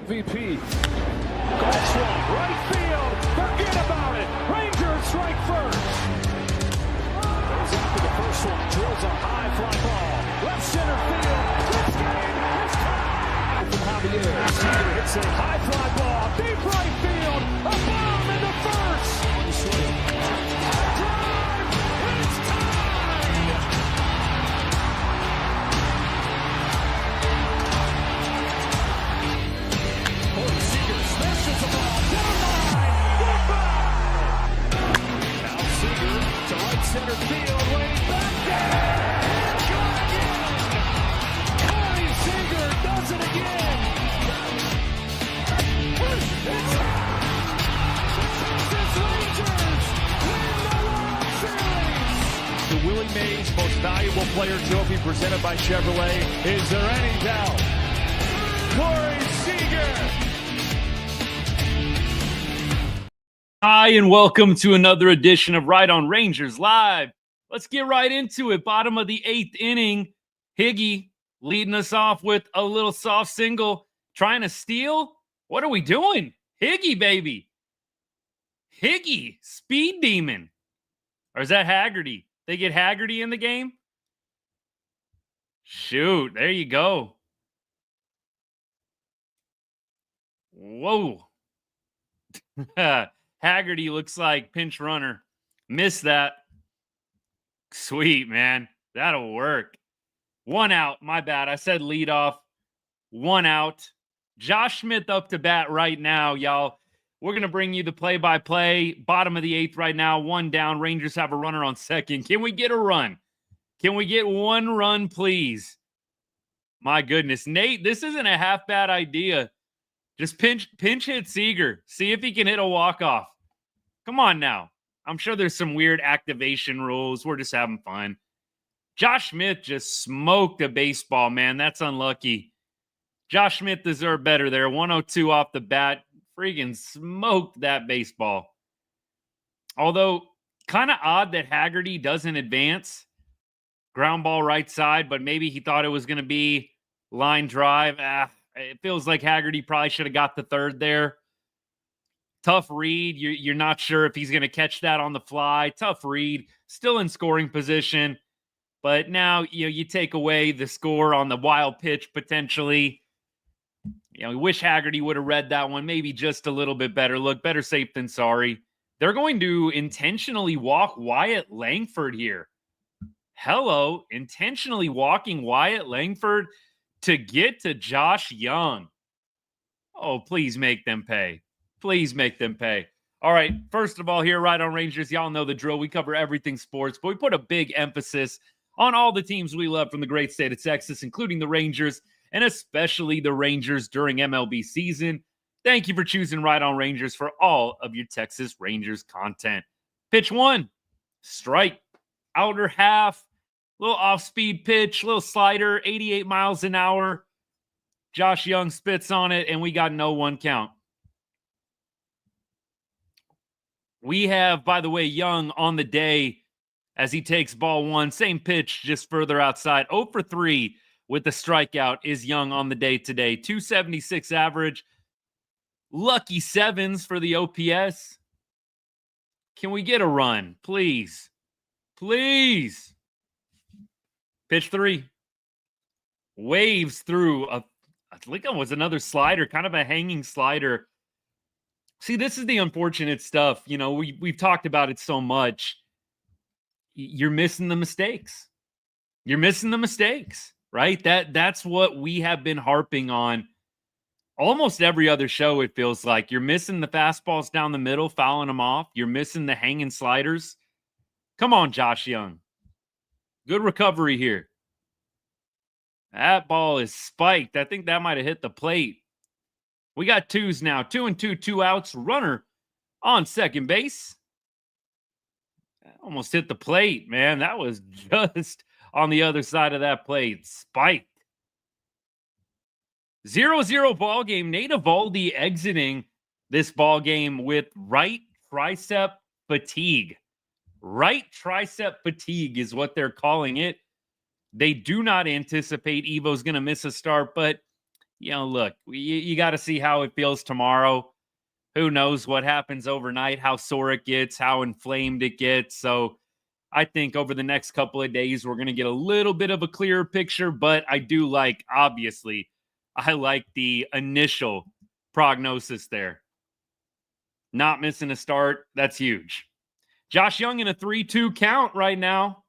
MVP. Golf swung, right field. Forget about it. Rangers strike first. Goes after the first one. Drills a high fly ball. Left center field. This game is tied. From Javier. Seager hits a high fly ball. Deep right field. A bomb into first. Drive. It's tied. Corey Seager smashes the ball down the line. Goodbye. Now Seager to right center field. Way back there. Gone again. Corey Seager does it again. It's Texas Rangers win the World Series. The Willie Mays Most Valuable Player Trophy presented by Chevrolet. Is there any doubt? Corey Seager. Hi, and welcome to another edition of Right on Rangers Live. Let's get right into it. Bottom of the 8th inning. Higgy leading us off with a little soft single. Trying to steal? What are we doing? Higgy, baby. Higgy, speed demon. Or is that Haggerty? They get Haggerty in the game? Shoot, there you go. Whoa. Haggerty looks like pinch runner. Missed that. Sweet, man. That'll work. 1 out. My bad. I said lead off. 1 out. Josh Smith up to bat right now, y'all. We're going to bring you the play-by-play. Bottom of the 8th right now. 1 down. Rangers have a runner on second. Can we get a run? Can we get 1 run, please? My goodness. Nate, this isn't a half bad idea. Just pinch hit Seager. See if he can hit a walk-off. Come on now. I'm sure there's some weird activation rules. We're just having fun. Josh Smith just smoked a baseball, man. That's unlucky. Josh Smith deserved better there. 102 off the bat. Freaking smoked that baseball. Although, kind of odd that Haggerty doesn't advance. Ground ball right side, but maybe he thought it was going to be line drive. It feels like Haggerty probably should have got the third there. Tough read. You're not sure if he's going to catch that on the fly. Tough read. Still in scoring position. But now, you take away the score on the wild pitch potentially. We wish Haggerty would have read that one maybe just a little bit better. Look, better safe than sorry. They're going to intentionally walk Wyatt Langford here. Hello, intentionally walking Wyatt Langford to get to Josh Young. Oh, please make them pay. Please make them pay. All right, first of all, here, Right on Rangers, y'all know the drill. We cover everything sports, but we put a big emphasis on all the teams we love from the great state of Texas, including the Rangers, and especially the Rangers during MLB season. Thank you for choosing Right on Rangers for all of your Texas Rangers content. Pitch 1, strike, outer half, little off-speed pitch, little slider, 88 miles an hour. Josh Young spits on it, and we got no 1 count. We have, by the way, Young on the day as he takes ball 1. Same pitch, just further outside. 0 for 3 with the strikeout is Young on the day today. 276 average. Lucky 7s for the OPS. Can we get a run? Please. Please. Pitch 3. Waves through I think it was another slider, kind of a hanging slider. See, this is the unfortunate stuff. We've talked about it so much. You're missing the mistakes. You're missing the mistakes, right? That's what we have been harping on almost every other show, it feels like. You're missing the fastballs down the middle, fouling them off. You're missing the hanging sliders. Come on, Josh Young. Good recovery here. That ball is spiked. I think that might have hit the plate. We got 2s now. 2 and 2, 2 outs. Runner on second base. Almost hit the plate, man. That was just on the other side of that plate. Spiked. 0-0 ball game. Nate Eovaldi exiting this ball game with right tricep fatigue. Right tricep fatigue is what they're calling it. They do not anticipate Evo's going to miss a start, but look, you got to see how it feels tomorrow. Who knows what happens overnight, how sore it gets, how inflamed it gets. So I think over the next couple of days, we're going to get a little bit of a clearer picture. But I do like, obviously, I like the initial prognosis there. Not missing a start. That's huge. Josh Young in a 3-2 count right now.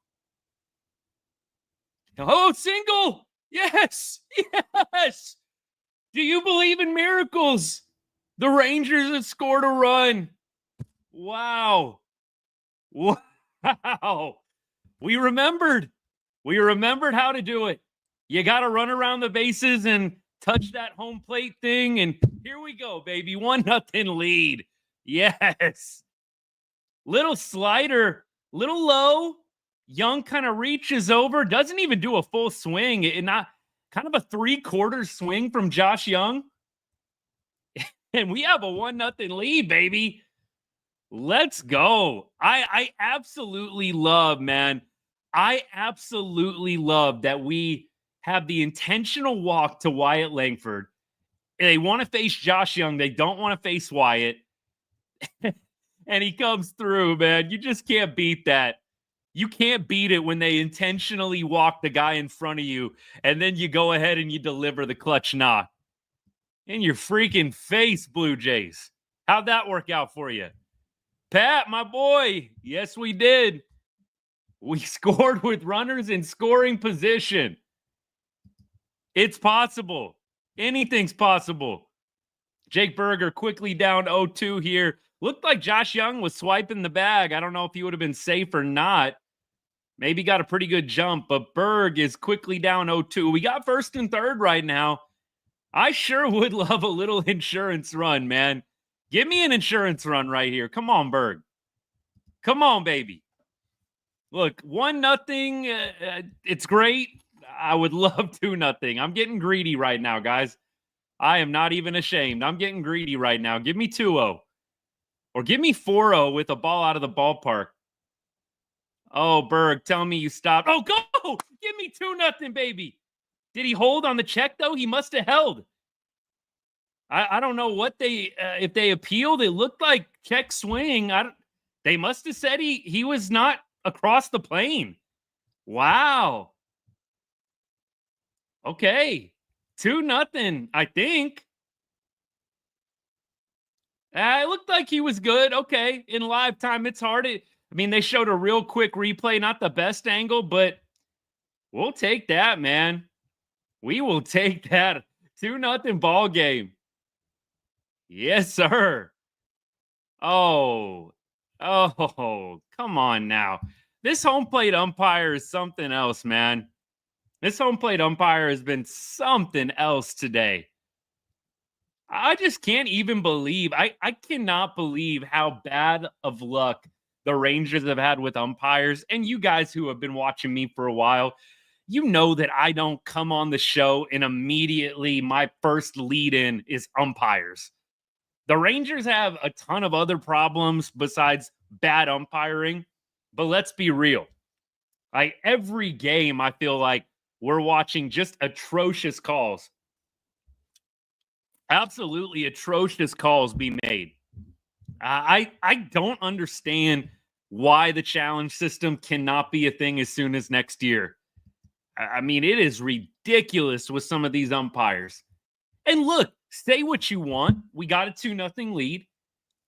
Oh, single. Yes. Yes. Do you believe in miracles? The Rangers have scored a run. Wow. Wow. We remembered. We remembered how to do it. You got to run around the bases and touch that home plate thing. And here we go, baby. 1-0 lead. Yes. Little slider, little low. Young kind of reaches over, doesn't even do a full swing. Not kind of a 3/4 swing from Josh Young. And we have a 1-0 lead, baby. Let's go. I absolutely love, man. I absolutely love that we have the intentional walk to Wyatt Langford. They want to face Josh Young. They don't want to face Wyatt. And he comes through, man. You just can't beat that. You can't beat it when they intentionally walk the guy in front of you, and then you go ahead and you deliver the clutch knock. In your freaking face, Blue Jays. How'd that work out for you? Pat, my boy. Yes, we did. We scored with runners in scoring position. It's possible. Anything's possible. Jake Berger quickly down 0-2 here. Looked like Josh Young was swiping the bag. I don't know if he would have been safe or not. Maybe got a pretty good jump, but Berg is quickly down 0-2. We got first and third right now. I sure would love a little insurance run, man. Give me an insurance run right here. Come on, Berg. Come on, baby. Look, 1-0. It's great. I would love 2-0. I'm getting greedy right now, guys. I am not even ashamed. I'm getting greedy right now. Give me 2-0. Or give me 4-0 with a ball out of the ballpark. Oh, Berg, tell me you stopped. Oh, go! Give me 2-0, baby. Did he hold on the check, though? He must have held. I don't know what if they appealed. It looked like check swing. They must have said he was not across the plane. Wow. Okay. 2-0, I think. It looked like he was good. Okay. In live time, it's hard. They showed a real quick replay, not the best angle, but we'll take that, man. We will take that. 2-0 ball game. Yes, sir. Oh, come on now. This home plate umpire is something else, man. This home plate umpire has been something else today. I just can't even believe. I cannot believe how bad of luck the Rangers have had with umpires. And you guys who have been watching me for a while, you know that I don't come on the show and immediately my first lead in is umpires. The Rangers have a ton of other problems besides bad umpiring, but let's be real. Like every game, I feel like we're watching just atrocious calls. Absolutely atrocious calls be made. I don't understand why the challenge system cannot be a thing as soon as next year. It is ridiculous with some of these umpires. And look, say what you want. We got a 2-0 lead.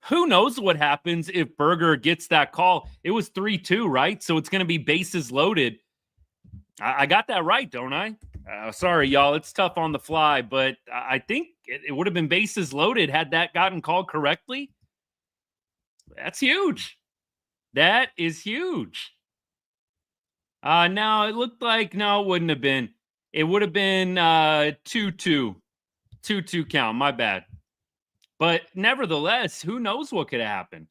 Who knows what happens if Berger gets that call? It was 3-2, right? So it's going to be bases loaded. I got that right, don't I? Sorry, y'all. It's tough on the fly, but I think it would have been bases loaded had that gotten called correctly. That's huge. That is huge. Now, it looked like, no, it wouldn't have been. It would have been 2-2. 2-2 count. My bad. But nevertheless, who knows what could happen?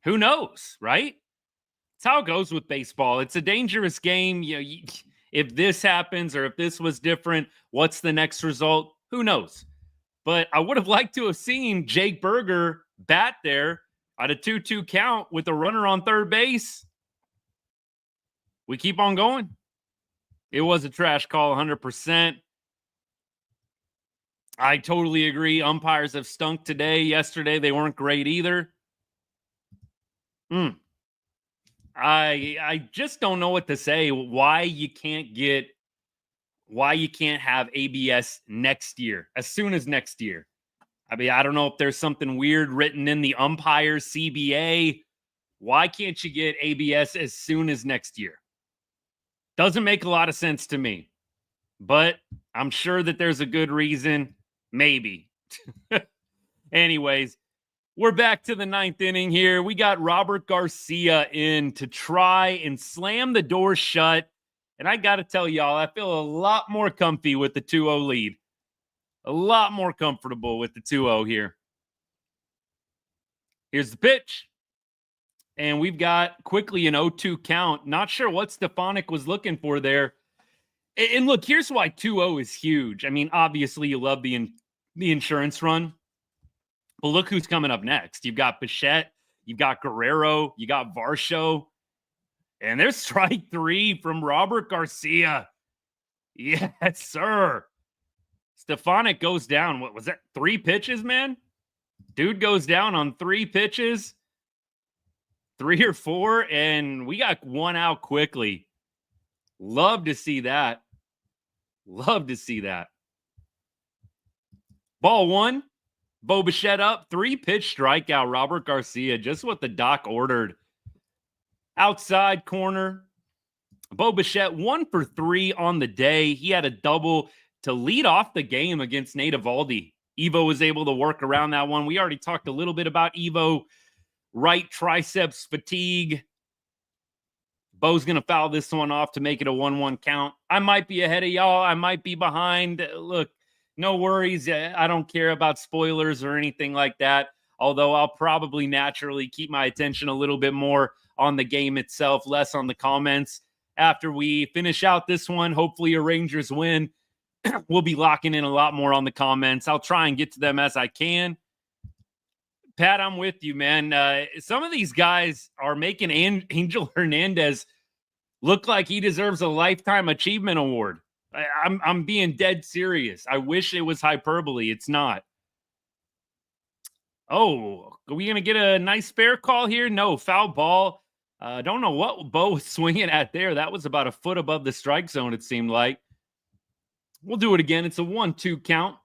Who knows, right? It's how it goes with baseball. It's a dangerous game. If this happens or if this was different, what's the next result? Who knows? But I would have liked to have seen Jake Berger bat there at a 2-2 count with a runner on third base. We keep on going. It was a trash call, 100%. I totally agree. Umpires have stunk today. Yesterday, they weren't great either. I just don't know what to say. Why you can't have ABS next year, as soon as next year. I mean, I don't know if there's something weird written in the umpires CBA. Why can't you get ABS as soon as next year? Doesn't make a lot of sense to me, but I'm sure that there's a good reason. Maybe. Anyways, we're back to the ninth inning here. We got Robert Garcia in to try and slam the door shut. And I got to tell y'all, I feel a lot more comfy with the 2-0 lead. A lot more comfortable with the 2-0 here. Here's the pitch. And we've got quickly an 0-2 count. Not sure what Stefanik was looking for there. And look, here's why 2-0 is huge. I mean, obviously you love the insurance run. But look who's coming up next. You've got Bichette, you've got Guerrero, you got Varsho. And there's strike 3 from Robert Garcia. Yes, sir. Stefanik goes down. What was that? 3 pitches, man? Dude goes down on 3 pitches. 3 or 4, and we got 1 out quickly. Love to see that. Love to see that. Ball 1. Bo Bichette up. 3-pitch strikeout. Robert Garcia. Just what the doc ordered. Outside corner. Bo Bichette 1 for 3 on the day. He had a double to lead off the game against Nate Eovaldi. Evo was able to work around that one. We already talked a little bit about Evo. Right triceps fatigue. Bo's going to foul this one off to make it a 1-1 count. I might be ahead of y'all. I might be behind. Look, no worries. I don't care about spoilers or anything like that. Although I'll probably naturally keep my attention a little bit more on the game itself, less on the comments. After we finish out this one, hopefully a Rangers win. We'll be locking in a lot more on the comments. I'll try and get to them as I can. Pat, I'm with you, man. Some of these guys are making Angel Hernandez look like he deserves a Lifetime Achievement Award. I'm being dead serious. I wish it was hyperbole. It's not. Oh, are we going to get a nice fair call here? No, foul ball. Don't know what Bo was swinging at there. That was about a foot above the strike zone, it seemed like. We'll do it again. It's a 1-2 count.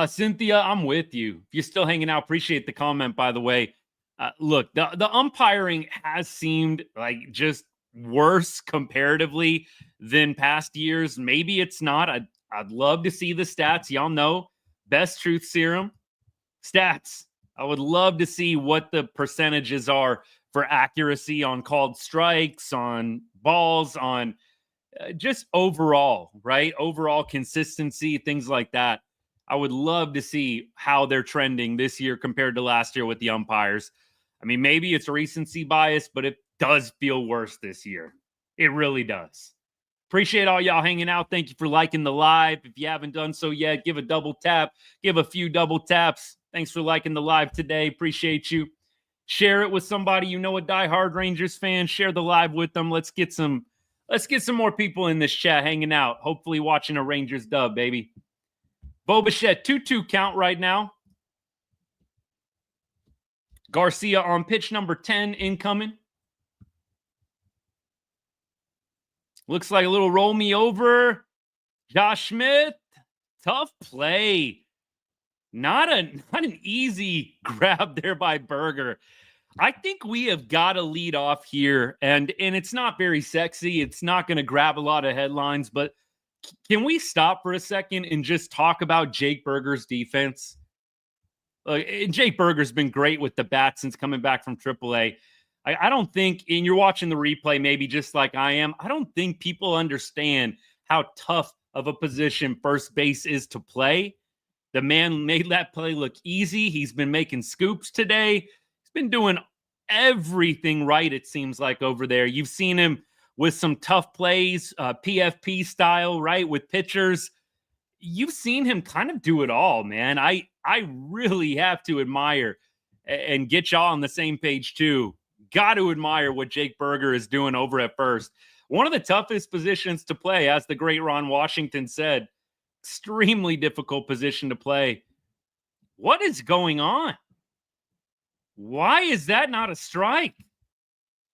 Cynthia, I'm with you. If you're still hanging out, appreciate the comment, by the way. Look, the umpiring has seemed like just worse comparatively than past years. Maybe it's not. I'd love to see the stats. Y'all know, best truth serum. Stats. I would love to see what the percentages are for accuracy on called strikes, on balls, on just overall, right? Overall consistency, things like that. I would love to see how they're trending this year compared to last year with the umpires. I mean, maybe it's recency bias, but it does feel worse this year. It really does. Appreciate all y'all hanging out. Thank you for liking the live. If you haven't done so yet, give a double tap. Give a few double taps. Thanks for liking the live today. Appreciate you. Share it with somebody you know, a diehard Rangers fan. Share the live with them. Let's get some more people in this chat hanging out. Hopefully watching a Rangers dub, baby. Bo Bichette, 2-2 count right now. Garcia on pitch number 10 incoming. Looks like a little roll me over. Josh Smith, tough play. Not an easy grab there by Berger. I think we have got to lead off here, and it's not very sexy. It's not going to grab a lot of headlines, but can we stop for a second and just talk about Jake Berger's defense? Jake Berger's been great with the bat since coming back from AAA. I don't think, and you're watching the replay maybe just like I am, I don't think people understand how tough of a position first base is to play. The man made that play look easy. He's been making scoops today. He's been doing everything right, it seems like, over there. You've seen him with some tough plays, PFP style, right, with pitchers. You've seen him kind of do it all, man. I really have to admire and get y'all on the same page too. Got to admire what Jake Berger is doing over at first. One of the toughest positions to play, as the great Ron Washington said. Extremely difficult position to play. What is going on? Why is that not a strike?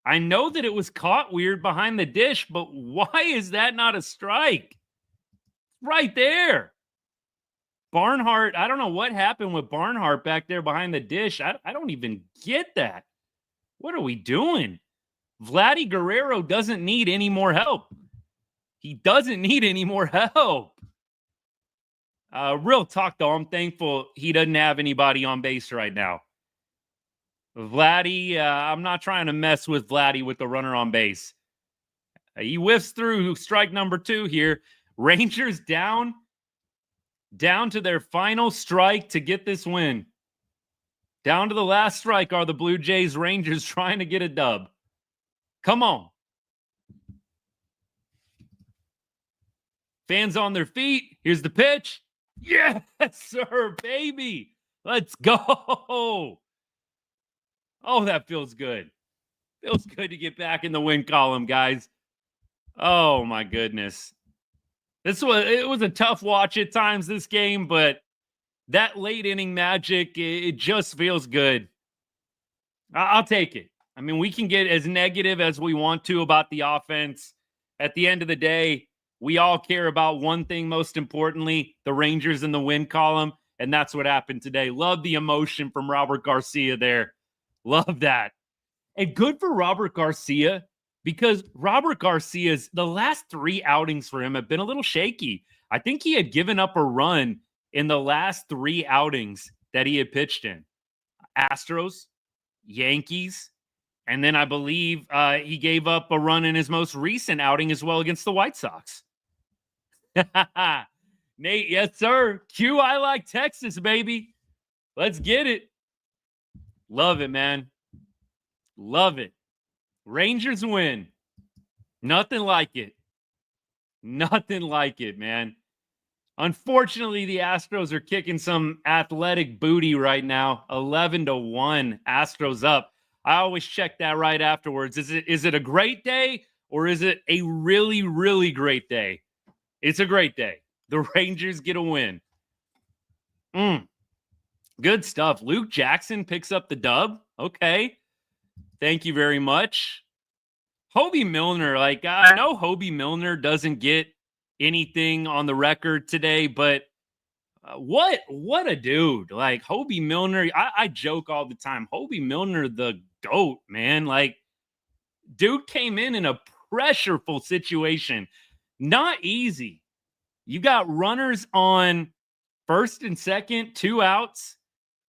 I know that it was caught weird behind the dish, but why is that not a strike? Right there. Barnhart, I don't know what happened with Barnhart back there behind the dish. I don't even get that. What are we doing? Vladdy Guerrero doesn't need any more help. He doesn't need any more help. Real talk, though, I'm thankful he doesn't have anybody on base right now. Vladdy, I'm not trying to mess with Vladdy with the runner on base. He whiffs through strike number 2 here. Rangers down to their final strike to get this win. Down to the last strike are the Blue Jays. Rangers trying to get a dub. Come on. Fans on their feet. Here's the pitch. Yes, sir, baby. Let's go. Oh, that feels good. Feels good to get back in the win column, guys. Oh, my goodness. It was a tough watch at times, this game, but that late inning magic, it just feels good. I'll take it. I mean, we can get as negative as we want to about the offense. At the end of the day, we all care about one thing most importantly, the Rangers in the win column, and that's what happened today. Love the emotion from Robert Garcia there. Love that. And good for Robert Garcia, because Robert Garcia's, the last 3 outings for him have been a little shaky. I think he had given up a run in the last 3 outings that he had pitched in. Astros, Yankees, and then I believe he gave up a run in his most recent outing as well against the White Sox. Nate, yes, sir. Q, I like Texas, baby. Let's get it. Love it, man. Love it. Rangers win. Nothing like it. Nothing like it, man. Unfortunately, the Astros are kicking some athletic booty right now. 11-1. Astros up. I always check that right afterwards. Is it a great day or is it a really, really great day? It's a great day. The Rangers get a win. Good stuff. Luke Jackson picks up the dub. Okay. Thank you very much. Hobie Milner, I know Hobie Milner doesn't get anything on the record today, but what a dude. Like, Hobie Milner, I joke all the time. Hobie Milner, the GOAT, man. Dude came in a pressureful situation. Not easy. You got runners on first and second, 2 outs,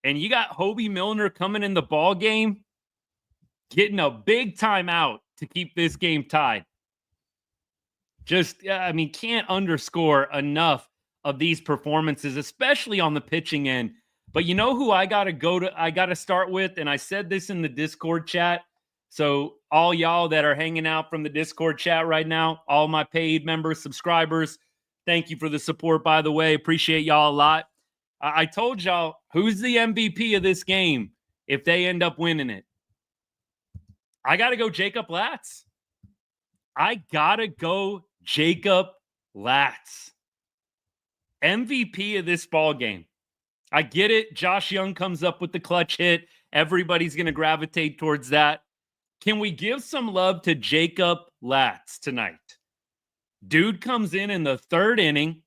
and you got Hobie Milner coming in the ball game, getting a big timeout to keep this game tied. Can't underscore enough of these performances, especially on the pitching end. But you know who I got to start with, and I said this in the Discord chat. So all y'all that are hanging out from the Discord chat right now, all my paid members, subscribers, thank you for the support, by the way. Appreciate y'all a lot. I told y'all who's the MVP of this game if they end up winning it. I got to go Jacob Latz. I got to go Jacob Latz. MVP of this ball game. I get it. Josh Young comes up with the clutch hit. Everybody's going to gravitate towards that. Can we give some love to Jacob Latz tonight? Dude comes in the 3rd inning.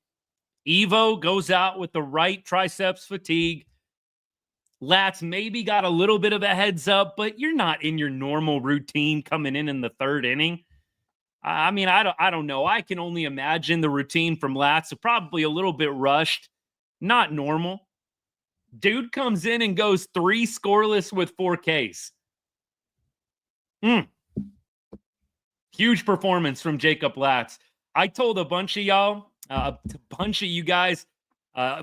Evo goes out with the right triceps fatigue. Latz maybe got a little bit of a heads up, but you're not in your normal routine coming in the 3rd inning. I mean, I don't know. I can only imagine the routine from Latz. Probably a little bit rushed. Not normal. Dude comes in and goes 3 scoreless with 4 Ks. Huge performance from Jacob Latz. I told a bunch of y'all, a bunch of you guys,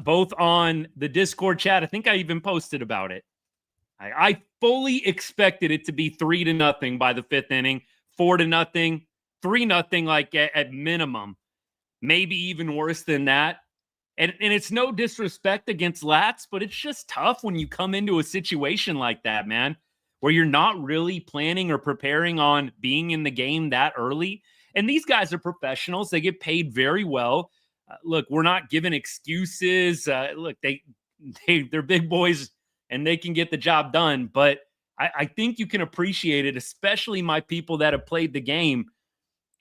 both on the Discord chat. I think I even posted about it. I fully expected it to be 3-0 by the 5th inning, 4-0, 3-0, like at minimum, maybe even worse than that. And it's no disrespect against Latz, but it's just tough when you come into a situation like that, man, where you're not really planning or preparing on being in the game that early. And these guys are professionals. They get paid very well. Look, we're not giving excuses. Look, they're big boys and they can get the job done. But I think you can appreciate it, especially my people that have played the game.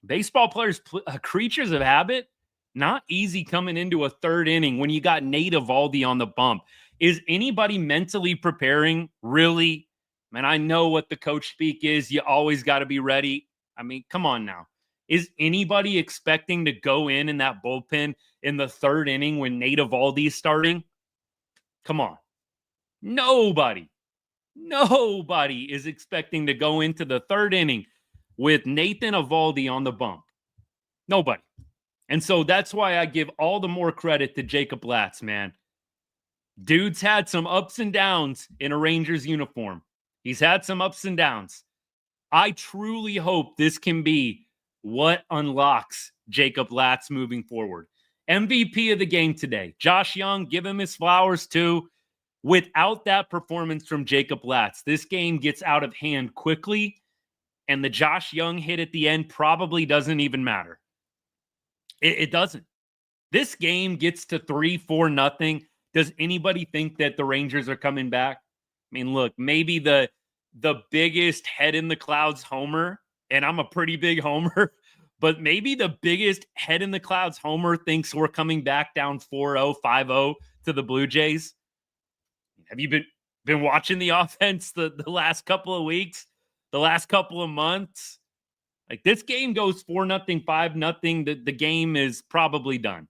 Baseball players, creatures of habit, not easy coming into a third inning when you got Nate Eovaldi on the bump. Is anybody mentally preparing? Really? Man, I know what the coach speak is. You always got to be ready. I mean, come on now. Is anybody expecting to go in that bullpen in the third inning when Nate Eovaldi is starting? Come on. Nobody is expecting to go into the third inning with Nathan Eovaldi on the bump. Nobody. And so that's why I give all the more credit to Jacob Latz, man. Dude's had some ups and downs in a Rangers uniform. He's had some ups and downs. I truly hope this can be what unlocks Jacob Latz moving forward. MVP of the game today. Josh Young, give him his flowers too. Without that performance from Jacob Latz, this game gets out of hand quickly, and the Josh Young hit at the end probably doesn't even matter. It doesn't. This game gets to 3-4-0. Does anybody think that the Rangers are coming back? I mean, look, maybe the biggest head in the clouds homer, and I'm a pretty big homer, but maybe the biggest head in the clouds homer thinks we're coming back down 4-0, 5-0 to the Blue Jays. Have you been watching the offense the last couple of weeks, the last couple of months? Like, this game goes 4-0, 5-0. The game is probably done.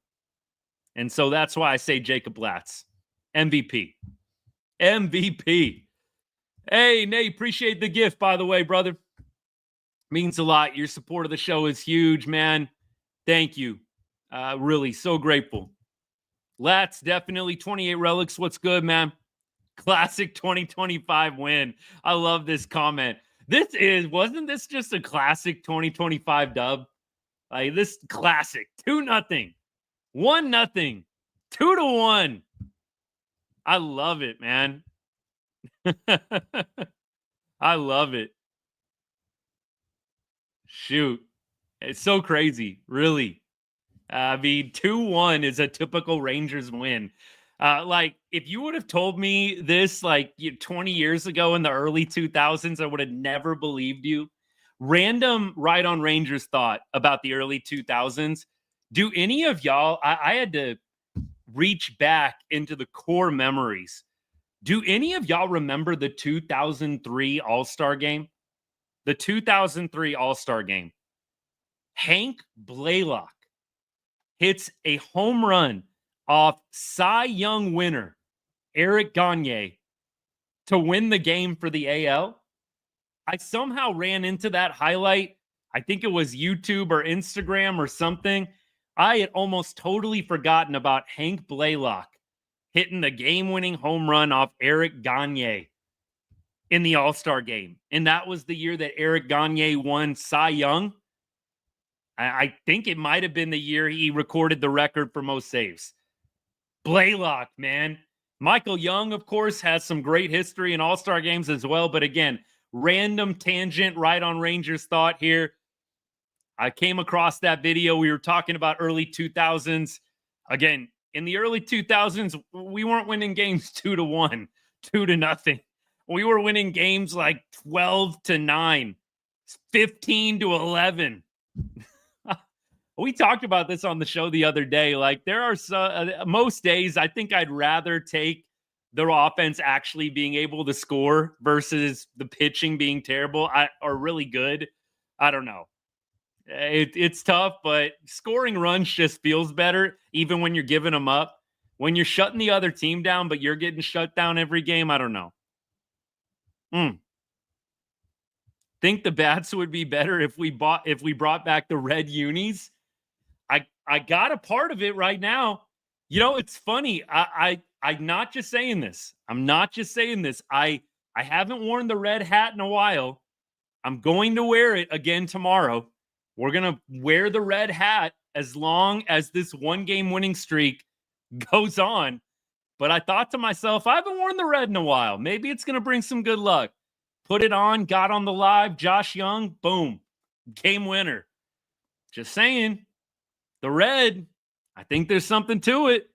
And so that's why I say Jacob Latz, MVP. MVP. Hey, Nate, appreciate the gift, by the way, brother. Means a lot. Your support of the show is huge, man. Thank you. Really, so grateful. Latz, definitely 28 relics. What's good, man? Classic 2025 win. I love this comment. Wasn't this just a classic 2025 dub? Like, this classic 2-0, 1-0, 2-1. I love it, man. I love it. Shoot. It's so crazy, really. I mean, 2-1 is a typical Rangers win. Like, if you would have told me this 20 years ago in the early 2000s, I would have never believed you. Random Right on Rangers thought about the early 2000s. Do any of y'all, I had to reach back into the core memories. Do any of y'all remember the 2003 All-Star game? The 2003 All-Star game. Hank Blaylock hits a home run off Cy Young winner Eric Gagne to win the game for the AL. I somehow ran into that highlight. I think it was YouTube or Instagram or something. I had almost totally forgotten about Hank Blaylock hitting the game-winning home run off Eric Gagne in the All-Star game. And that was the year that Eric Gagne won Cy Young. I think it might have been the year he recorded the record for most saves. Blaylock, man. Michael Young, of course, has some great history in All-Star games as well. But again, random tangent right on Rangers thought here. I came across that video. We were talking about early 2000s. Again, in the early 2000s, we weren't winning games 2-1, 2-0. We were winning games like 12-9, 15-11. We talked about this on the show the other day. Like, there are most days I think I'd rather take the offense actually being able to score versus the pitching being terrible or really good. I don't know. It's tough, but scoring runs just feels better, even when you're giving them up. When you're shutting the other team down, but you're getting shut down every game, I don't know. Think the bats would be better if we brought back the red unis. I got a part of it right now. You know, it's funny. I'm not just saying this. I'm not just saying this. I haven't worn the red hat in a while. I'm going to wear it again tomorrow. We're going to wear the red hat as long as this one-game winning streak goes on. But I thought to myself, I haven't worn the red in a while. Maybe it's going to bring some good luck. Put it on, got on the live, Josh Young, boom, game winner. Just saying, the red, I think there's something to it.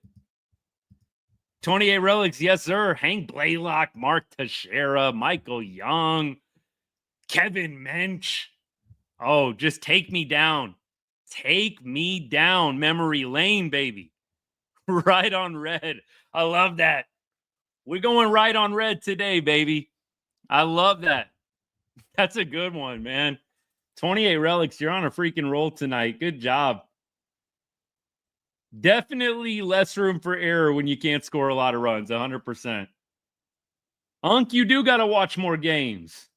28 relics, yes, sir. Hank Blaylock, Mark Teixeira, Michael Young, Kevin Mensch. Oh, just take me down. Take me down memory lane, baby. Right on red. I love that. We're going right on red today, baby. I love that. That's a good one, man. 28 relics, you're on a freaking roll tonight. Good job. Definitely less room for error when you can't score a lot of runs, 100%. Unc, you do got to watch more games.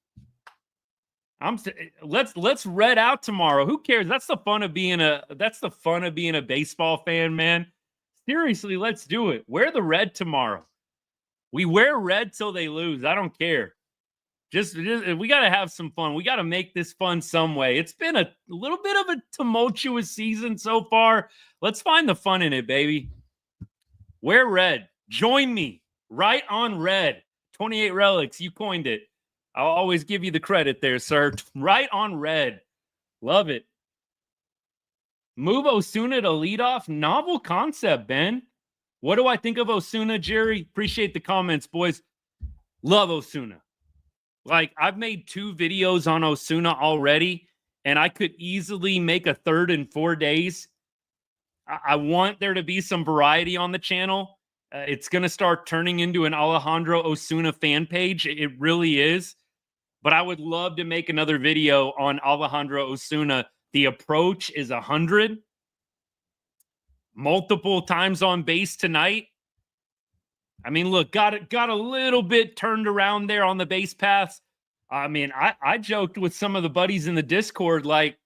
Let's red out tomorrow. Who cares? That's the fun of being a baseball fan, man. Seriously, let's do it. Wear the red tomorrow. We wear red till they lose. I don't care. Just we got to have some fun. We got to make this fun some way. It's been a little bit of a tumultuous season so far. Let's find the fun in it, baby. Wear red. Join me. Right on red. 28 relics. You coined it. I'll always give you the credit there, sir. Right on red. Love it. Move Osuna to leadoff. Novel concept, Ben. What do I think of Osuna, Jerry? Appreciate the comments, boys. Love Osuna. Like, I've made 2 videos on Osuna already, and I could easily make a third in 4 days. I want there to be some variety on the channel. It's going to start turning into an Alejandro Osuna fan page. It really is. But I would love to make another video on Alejandro Osuna. The approach is 100. Multiple times on base tonight. I mean, look, got a little bit turned around there on the base paths. I mean, I joked with some of the buddies in the Discord, like,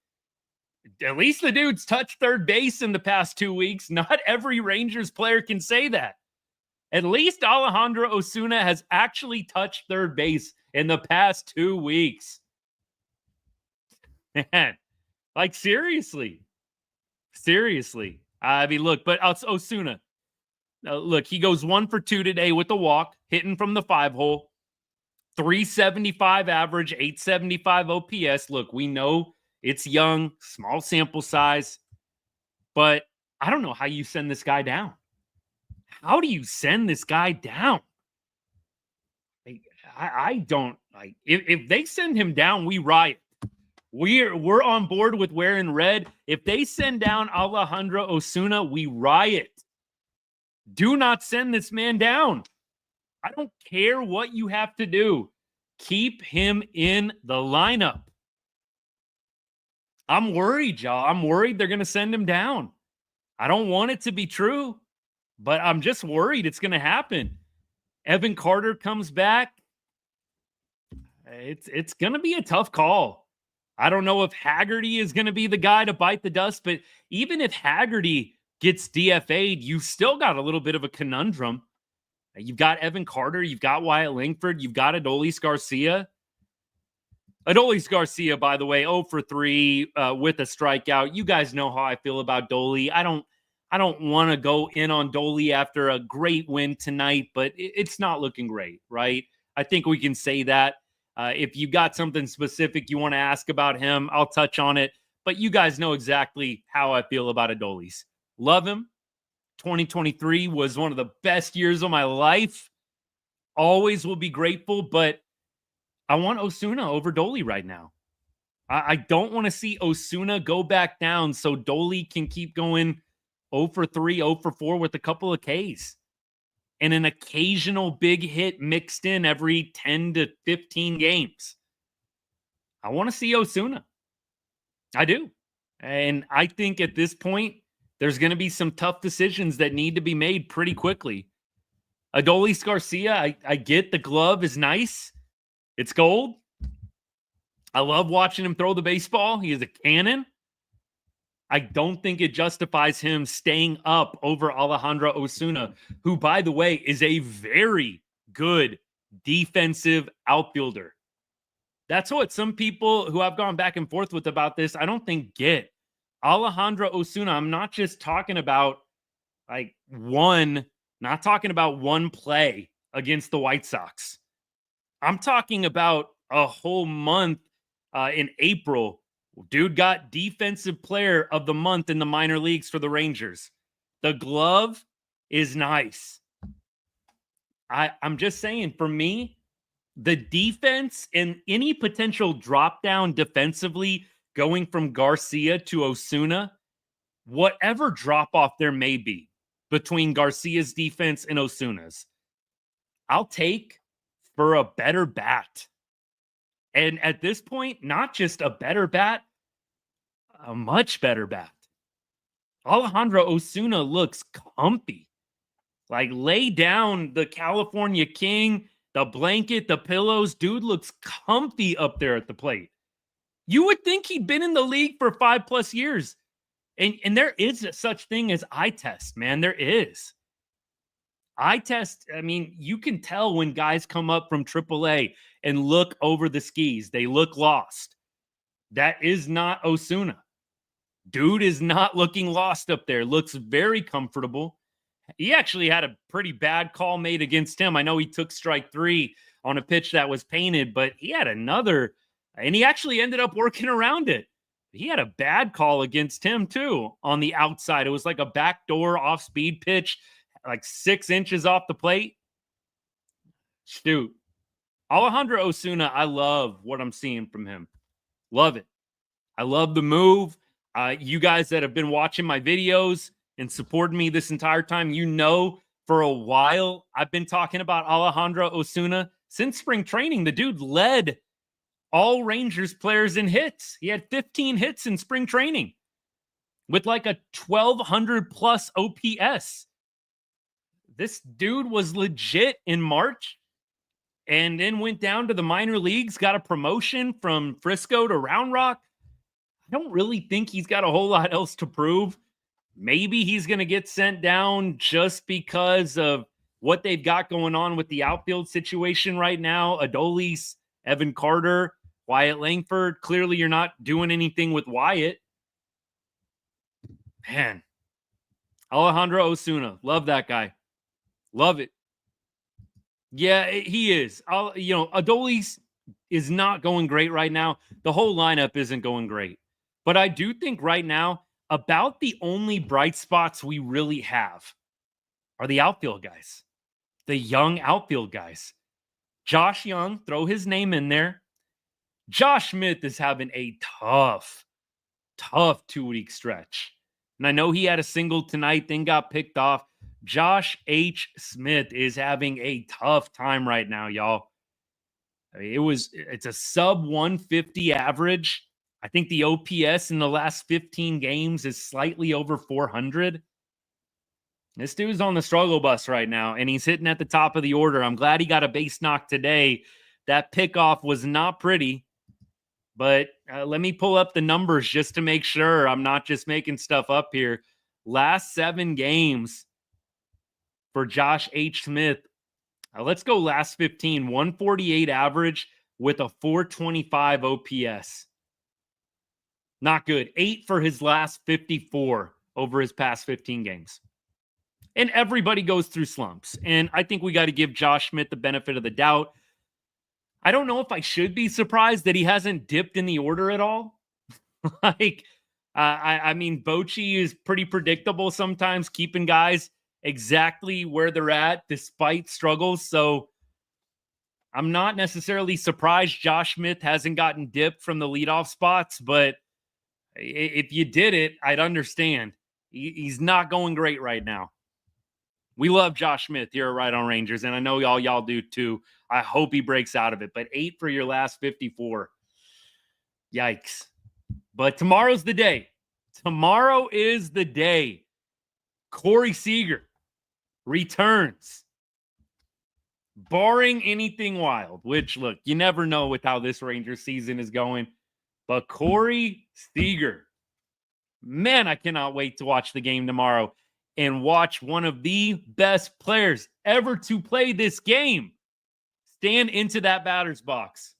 at least the dude's touched third base in the past 2 weeks. Not every Rangers player can say that. At least Alejandro Osuna has actually touched third base in the past 2 weeks. Man, like, seriously. Seriously. I mean, look, but Osuna. Look, he goes 1 for 2 today with the walk, hitting from the 5-hole. 375 average, 875 OPS. Look, we know it's young, small sample size, but I don't know how you send this guy down. How do you send this guy down? I don't like. If they send him down, we riot. We're on board with wearing red. If they send down Alejandro Osuna, we riot. Do not send this man down. I don't care what you have to do. Keep him in the lineup. I'm worried, y'all. I'm worried they're going to send him down. I don't want it to be true, but I'm just worried it's going to happen. Evan Carter comes back. It's going to be a tough call. I don't know if Haggerty is going to be the guy to bite the dust, but even if Haggerty gets DFA'd, you've still got a little bit of a conundrum. You've got Evan Carter, you've got Wyatt Langford, you've got Adolis Garcia. Adolis Garcia, by the way, 0 for 3 with a strikeout. You guys know how I feel about Dolly. I don't want to go in on Dolly after a great win tonight, but it's not looking great, right? I think we can say that. If you got something specific you want to ask about him, I'll touch on it. But you guys know exactly how I feel about Adolis. Love him. 2023 was one of the best years of my life. Always will be grateful, but I want Osuna over Dolly right now. I don't want to see Osuna go back down so Dolly can keep going 0 for 3, 0 for 4 with a couple of Ks. And an occasional big hit mixed in every 10 to 15 games. I want to see Osuna. I do. And I think at this point, there's going to be some tough decisions that need to be made pretty quickly. Adolis Garcia, I get the glove is nice. It's gold. I love watching him throw the baseball. He is a cannon. I don't think it justifies him staying up over Alejandro Osuna, who, by the way, is a very good defensive outfielder. That's what some people who I've gone back and forth with about this, I don't think get. Alejandro Osuna, I'm not just talking about not talking about one play against the White Sox. I'm talking about a whole month in April. Dude got defensive player of the month in the minor leagues for the Rangers. The glove is nice. I'm just saying, for me, the defense and any potential drop down defensively going from Garcia to Osuna, whatever drop off there may be between Garcia's defense and Osuna's, I'll take for a better bat. And at this point, not just a better bat, a much better bat. Alejandro Osuna looks comfy. Like, lay down the California King, the blanket, the pillows. Dude looks comfy up there at the plate. You would think he'd been in the league for 5+ years. And there is such thing as eye test, man. There is. Eye test, I mean, you can tell when guys come up from AAA and look over the skis. They look lost. That is not Osuna. Dude is not looking lost up there. Looks very comfortable. He actually had a pretty bad call made against him. I know he took strike 3 on a pitch that was painted, but he had another, and he actually ended up working around it. He had a bad call against him too on the outside. It was like a backdoor off-speed pitch, like 6 inches off the plate. Shoot. Alejandro Osuna, I love what I'm seeing from him. Love it. I love the move. You guys that have been watching my videos and supported me this entire time, you know for a while I've been talking about Alejandro Osuna since spring training. The dude led all Rangers players in hits. He had 15 hits in spring training with like a 1,200 plus OPS. This dude was legit in March and then went down to the minor leagues, got a promotion from Frisco to Round Rock. I don't really think he's got a whole lot else to prove. Maybe he's going to get sent down just because of what they've got going on with the outfield situation right now. Adolis, Evan Carter, Wyatt Langford. Clearly, you're not doing anything with Wyatt. Man, Alejandro Osuna. Love that guy. Love it. Yeah, he is. Adolis is not going great right now. The whole lineup isn't going great. But I do think right now, about the only bright spots we really have are the outfield guys, the young outfield guys. Josh Young, throw his name in there. Josh Smith is having a tough 2-week stretch. And I know he had a single tonight, then got picked off. Josh H. Smith is having a tough time right now, y'all. It's a sub 150 average. I think the OPS in the last 15 games is slightly over 400. This dude's on the struggle bus right now, and he's hitting at the top of the order. I'm glad he got a base knock today. That pickoff was not pretty, but let me pull up the numbers just to make sure I'm not just making stuff up here. Last 7 games for Josh H. Smith. Let's go last 15. 148 average with a 425 OPS. Not good. 8 for his last 54 over his past 15 games. And everybody goes through slumps. And I think we got to give Josh Smith the benefit of the doubt. I don't know if I should be surprised that he hasn't dipped in the order at all. I mean, Bochy is pretty predictable sometimes, keeping guys exactly where they're at despite struggles. So I'm not necessarily surprised Josh Smith hasn't gotten dipped from the leadoff spots, but if you did it, I'd understand. He's not going great right now. We love Josh Smith here at Right On Rangers, and I know y'all do too. I hope he breaks out of it, but 8 for your last 54. Yikes. But tomorrow's the day. Tomorrow is the day. Corey Seager returns. Barring anything wild, which, look, you never know with how this Rangers season is going. But Corey Seager, man, I cannot wait to watch the game tomorrow and watch one of the best players ever to play this game stand into that batter's box.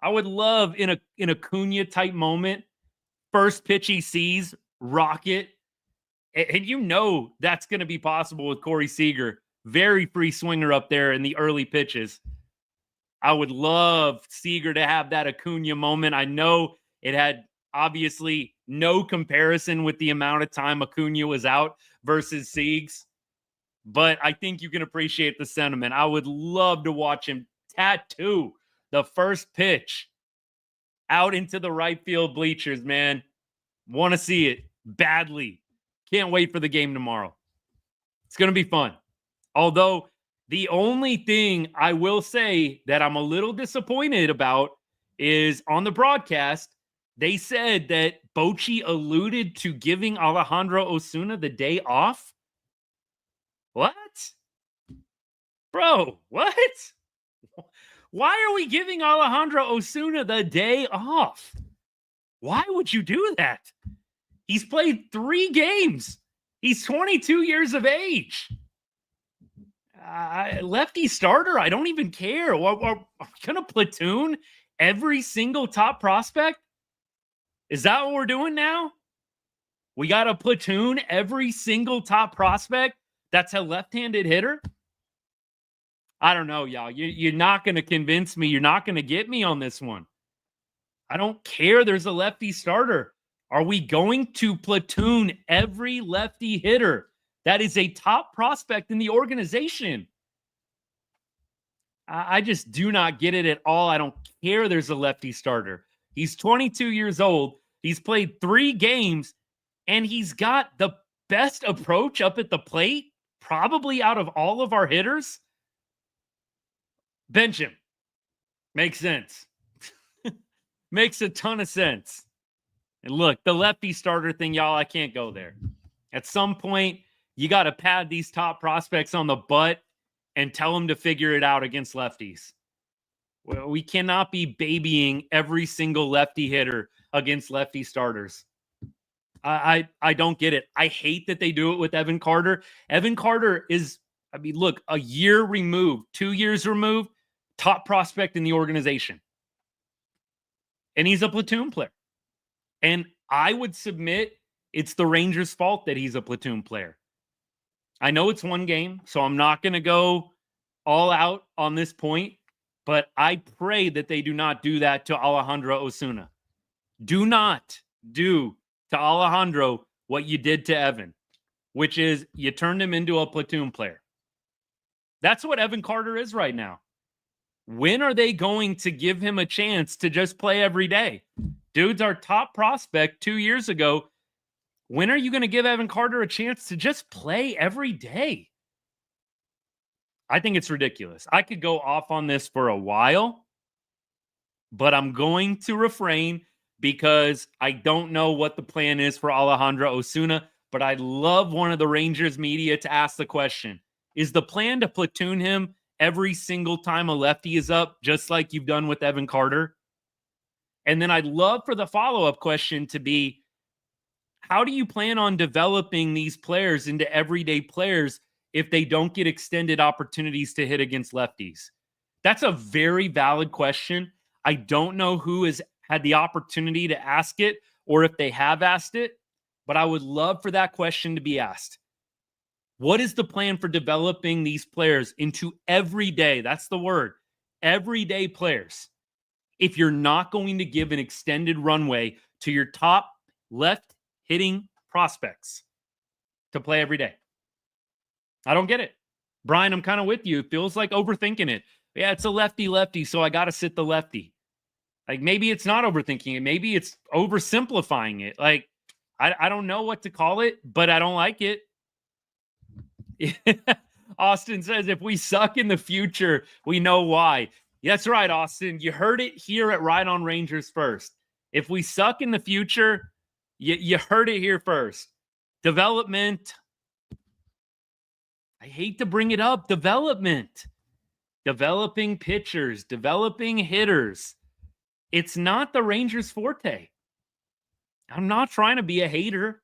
I would love in a Cunha type moment, first pitch he sees, rocket. And you know that's going to be possible with Corey Seager. Very free swinger up there in the early pitches. I would love Seager to have that Acuna moment. I know it had Obviously, no comparison with the amount of time Acuna was out versus Siegs. But I think you can appreciate the sentiment. I would love to watch him tattoo the first pitch out into the right field bleachers, man. Want to see it badly. Can't wait for the game tomorrow. It's going to be fun. Although the only thing I will say that I'm a little disappointed about is on the broadcast, they said that Bochy alluded to giving Alejandro Osuna the day off. What? Bro, what? Why are we giving Alejandro Osuna the day off? Why would you do that? He's played 3 games. He's 22 years of age. Lefty starter, I don't even care. Are we going to platoon every single top prospect? Is that what we're doing now? We got to platoon every single top prospect that's a left-handed hitter? I don't know, y'all. You're not going to convince me. You're not going to get me on this one. I don't care. There's a lefty starter. Are we going to platoon every lefty hitter that is a top prospect in the organization? I just do not get it at all. I don't care there's a lefty starter. He's 22 years old. He's played 3 games, and he's got the best approach up at the plate, probably out of all of our hitters. Bench him. Makes sense. Makes a ton of sense. And look, the lefty starter thing, y'all, I can't go there. At some point, you got to pad these top prospects on the butt and tell them to figure it out against lefties. Well, we cannot be babying every single lefty hitter against lefty starters. I don't get it. I hate that they do it with Evan Carter. Evan Carter is, I mean, look, a year removed, 2 years removed, top prospect in the organization. And he's a platoon player. And I would submit it's the Rangers' fault that he's a platoon player. I know it's 1 game, so I'm not going to go all out on this point, but I pray that they do not do that to Alejandro Osuna. Do not do to Alejandro what you did to Evan, which is you turned him into a platoon player. That's what Evan Carter is right now. When are they going to give him a chance to just play every day? Dude's our top prospect 2 years ago. When are you going to give Evan Carter a chance to just play every day? I think it's ridiculous. I could go off on this for a while, but I'm going to refrain because I don't know what the plan is for Alejandro Osuna, but I'd love one of the Rangers media to ask the question, is the plan to platoon him every single time a lefty is up, just like you've done with Evan Carter? And then I'd love for the follow-up question to be, how do you plan on developing these players into everyday players if they don't get extended opportunities to hit against lefties? That's a very valid question. I don't know who has had the opportunity to ask it or if they have asked it, but I would love for that question to be asked. What is the plan for developing these players into everyday, that's the word, everyday players, if you're not going to give an extended runway to your top left-hitting prospects to play every day? I don't get it. Brian, I'm kind of with you. It feels like overthinking it. Yeah, it's a lefty-lefty, so I got to sit the lefty. Like, maybe it's not overthinking it. Maybe it's oversimplifying it. Like, I don't know what to call it, but I don't like it. Austin says, if we suck in the future, we know why. That's right, Austin. You heard it here at Ride on Rangers first. If we suck in the future, you heard it here first. Development. I hate to bring it up. Development. Developing pitchers, developing hitters. It's not the Rangers' forte. I'm not trying to be a hater.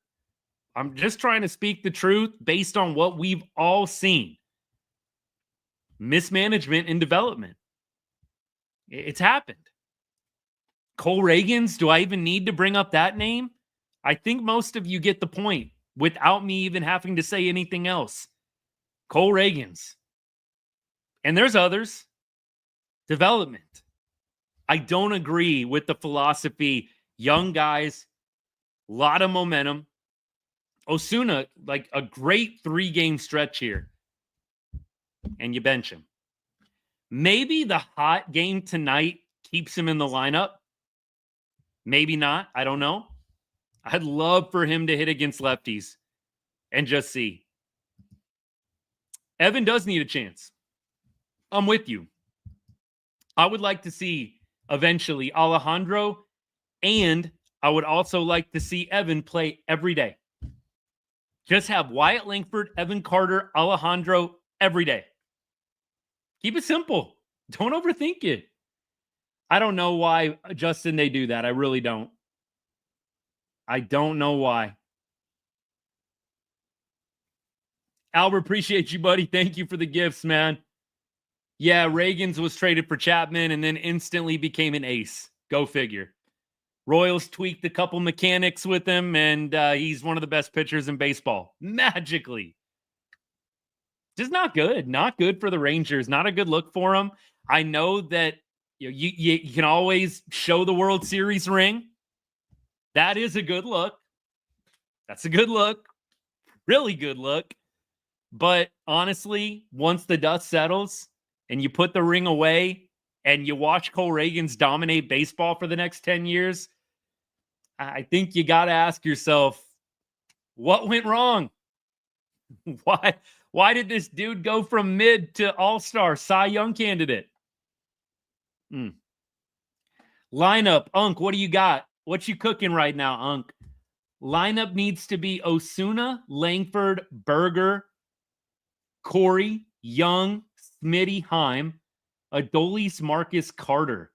I'm just trying to speak the truth based on what we've all seen. Mismanagement in development. It's happened. Cole Reagans, do I even need to bring up that name? I think most of you get the point without me even having to say anything else. Cole Reagans. And there's others. Development. I don't agree with the philosophy, Young guys, a lot of momentum. Osuna, like a great 3-game stretch here. And you bench him. Maybe the hot game tonight keeps him in the lineup. Maybe not. I don't know. I'd love for him to hit against lefties and just see. Evan does need a chance. I'm with you. I would like to see eventually Alejandro, and I would also like to see Evan play every day. Just have Wyatt Langford, Evan Carter, Alejandro every day. Keep it simple. Don't overthink it. I don't know why, Justin, they do that. I really don't. I don't know why. Albert, appreciate you, buddy. Thank you for the gifts, man. Yeah, Reagans was traded for Chapman and then instantly became an ace. Go figure. Royals tweaked a couple mechanics with him, and he's one of the best pitchers in baseball. Magically. Just not good. Not good for the Rangers. Not a good look for them. I know that you can always show the World Series ring. That is a good look. That's a good look. Really good look. But honestly, once the dust settles and you put the ring away and you watch Cole Reagans dominate baseball for the next 10 years, I think you got to ask yourself, what went wrong? Why did this dude go from mid to all-star Cy Young candidate? Lineup, Unk, what do you got? What you cooking right now, Unk? Lineup needs to be Osuna, Langford, Berger, Corey, Young, Smitty, Heim, Adolis, Marcus, Carter.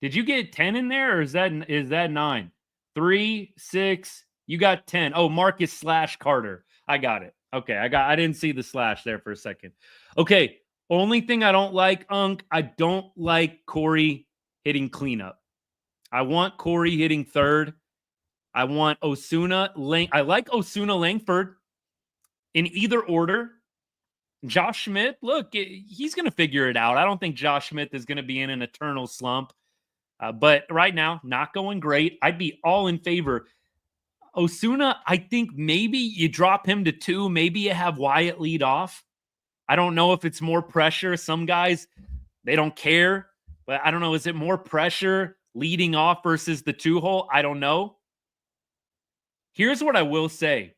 Did you get 10 in there, or is that 9? 3, 6, you got 10. Oh, Marcus / Carter. I got it. Okay, I didn't see the slash there for a second. Okay, only thing I don't like, Unk, I don't like Corey hitting cleanup. I want Corey hitting third. I want Osuna. I like Osuna Langford in either order. Josh Smith, look, he's going to figure it out. I don't think Josh Smith is going to be in an eternal slump. But right now, not going great. I'd be all in favor. Osuna, I think maybe you drop him to 2. Maybe you have Wyatt lead off. I don't know if it's more pressure. Some guys, they don't care. But I don't know. Is it more pressure leading off versus the 2-hole? I don't know. Here's what I will say.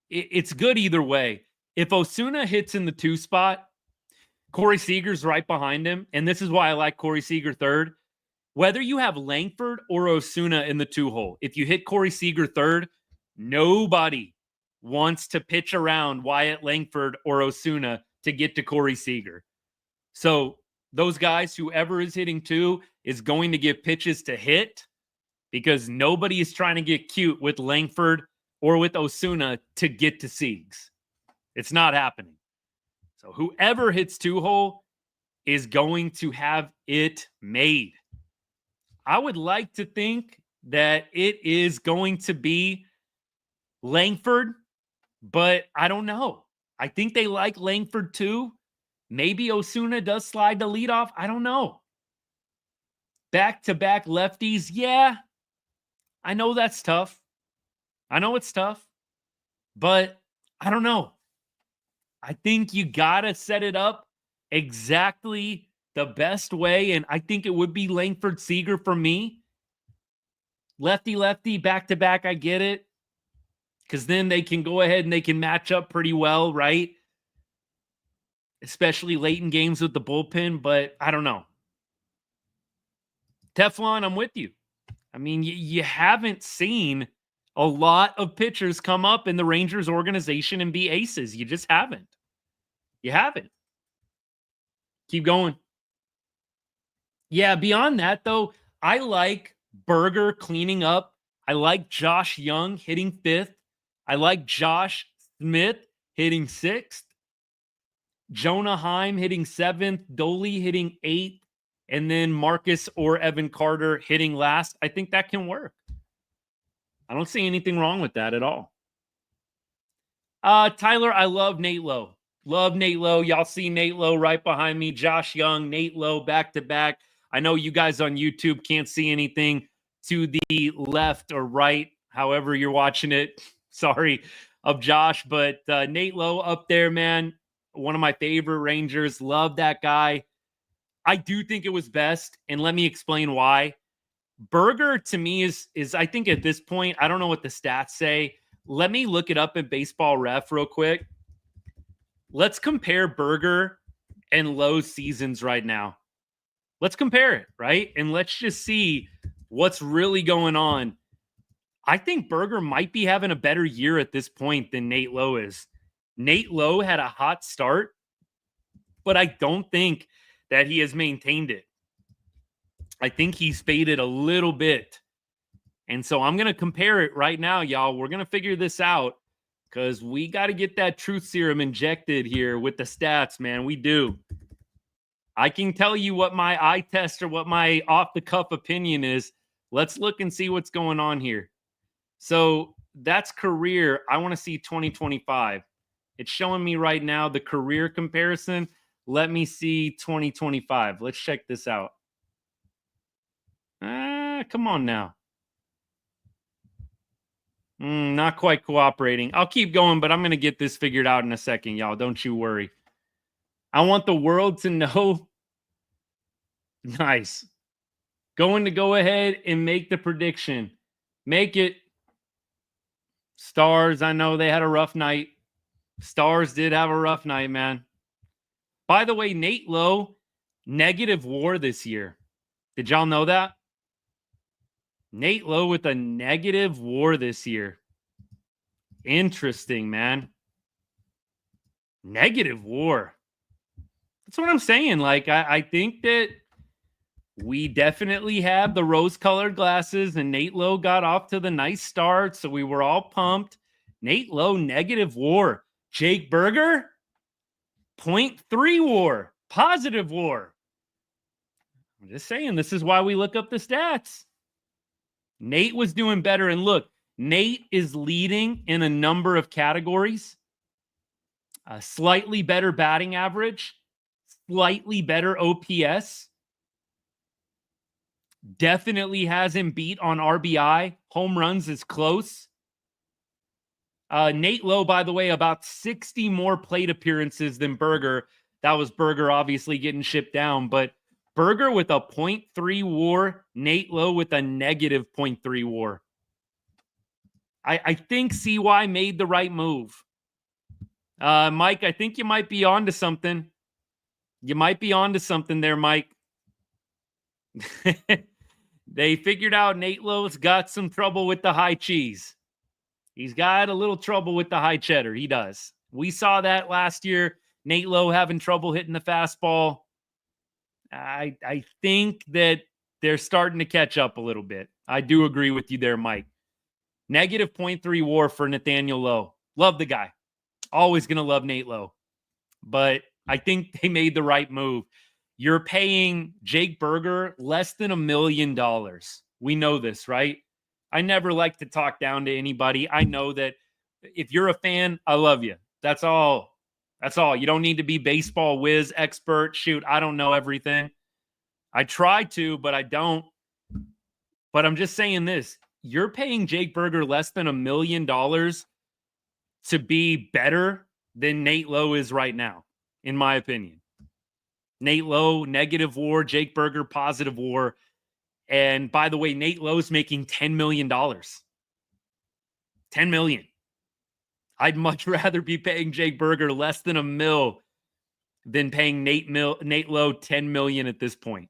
It's good either way. If Osuna hits in the 2 spot, Corey Seager's right behind him. And this is why I like Corey Seager third. Whether you have Langford or Osuna in the 2-hole, if you hit Corey Seager third, nobody wants to pitch around Wyatt Langford or Osuna to get to Corey Seager. So those guys, whoever is hitting 2, is going to give pitches to hit because nobody is trying to get cute with Langford or with Osuna to get to Siegs. It's not happening. So whoever hits 2-hole is going to have it made. I would like to think that it is going to be Langford, but I don't know. I think they like Langford too. Maybe Osuna does slide the leadoff. I don't know. Back-to-back lefties. Yeah, I know that's tough. I know it's tough, but I don't know. I think you got to set it up exactly the best way, and I think it would be Langford Seager for me. Lefty, back-to-back, I get it. Because then they can go ahead and they can match up pretty well, right? Especially late in games with the bullpen, but I don't know. Teflon, I'm with you. I mean, you haven't seen a lot of pitchers come up in the Rangers organization and be aces. You just haven't. You haven't. Keep going. Yeah, beyond that, though, I like Berger cleaning up. I like Josh Young hitting 5th. I like Josh Smith hitting 6th. Jonah Heim hitting 7th. Doley hitting 8th. And then Marcus or Evan Carter hitting last. I think that can work. I don't see anything wrong with that at all. Tyler, I love Nate Lowe. Love Nate Lowe. Y'all see Nate Lowe right behind me. Josh Young, Nate Lowe, back-to-back. I know you guys on YouTube can't see anything to the left or right, however you're watching it. Sorry, of Josh, but Nate Lowe up there, man. One of my favorite Rangers. Love that guy. I do think it was best, and let me explain why. Berger to me is I think at this point, I don't know what the stats say. Let me look it up in Baseball Ref real quick. Let's compare Berger and Lowe's seasons right now. Let's compare it, right? And let's just see what's really going on. I think Berger might be having a better year at this point than Nate Lowe is. Nate Lowe had a hot start, but I don't think that he has maintained it. I think he's faded a little bit. And so I'm going to compare it right now, y'all. We're going to figure this out because we got to get that truth serum injected here with the stats, man. We do. I can tell you what my eye test or what my off-the-cuff opinion is. Let's look and see what's going on here. So that's career. I want to see 2025. It's showing me right now the career comparison. Let me see 2025. Let's check this out. Come on now. Not quite cooperating. I'll keep going, but I'm going to get this figured out in a second, y'all. Don't you worry. I want the world to know. Nice. Going to go ahead and make the prediction. Make it. Stars, I know they had a rough night. Stars did have a rough night, man. By the way, Nate Lowe, negative WAR this year. Did y'all know that? Nate Lowe with a negative WAR this year. Interesting, man. Negative WAR. That's what I'm saying. Like, I think that we definitely have the rose-colored glasses, and Nate Lowe got off to the nice start, so we were all pumped. Nate Lowe, negative WAR. Jake Berger, 0.3 WAR. Positive WAR. I'm just saying, this is why we look up the stats. Nate was doing better, and look, Nate is leading in a number of categories. A slightly better batting average, slightly better OPS. Definitely has him beat on RBI. Home runs is close. Nate Lowe, by the way, about 60 more plate appearances than Berger. That was Berger obviously getting shipped down, but Berger with a 0.3 WAR, Nate Lowe with a negative 0.3 WAR. I think CY made the right move. Mike, I think you might be onto something. You might be onto something there, Mike. They figured out Nate Lowe's got some trouble with the high cheese. He's got a little trouble with the high cheddar. He does. We saw that last year. Nate Lowe having trouble hitting the fastball. I think that they're starting to catch up a little bit. I do agree with you there, Mike. Negative 0.3 WAR for Nathaniel Lowe. Love the guy. Always going to love Nate Lowe. But I think they made the right move. You're paying Jake Berger less than $1 million. We know this, right? I never like to talk down to anybody. I know that if you're a fan, I love you. That's all. That's all. You don't need to be baseball whiz expert. Shoot, I don't know everything. I try to, but I don't. But I'm just saying this. You're paying Jake Berger less than $1 million to be better than Nate Lowe is right now, in my opinion. Nate Lowe, negative WAR. Jake Berger, positive WAR. And by the way, Nate Lowe's making $10 million. $10 million. I'd much rather be paying Jake Berger less than $1 million than paying Nate Lowe $10 million at this point.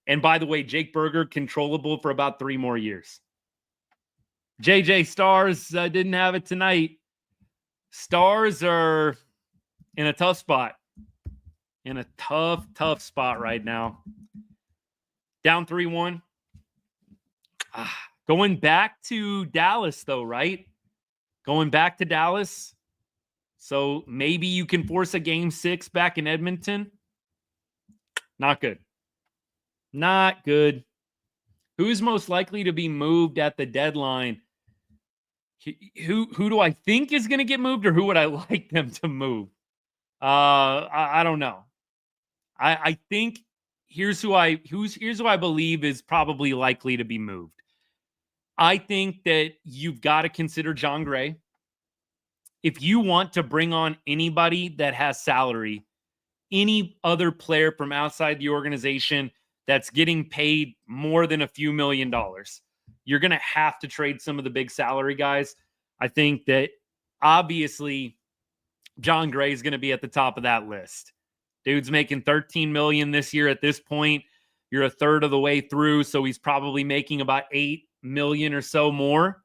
And by the way, Jake Berger controllable for about 3 more years. JJ Stars didn't have it tonight. Stars are in a tough spot. In a tough spot right now. Down 3-1. Going back to Dallas, though, right? Going back to Dallas. So maybe you can force a game 6 back in Edmonton. Not good. Not good. Who's most likely to be moved at the deadline? Who do I think is going to get moved, or who would I like them to move? I don't know. I think here's who I believe is probably likely to be moved. I think that you've got to consider John Gray. If you want to bring on anybody that has salary, any other player from outside the organization that's getting paid more than a few $1 million, you're going to have to trade some of the big salary guys. I think that obviously John Gray is going to be at the top of that list. Dude's making $13 million this year at this point. You're a third of the way through, so he's probably making about $8 million or so more.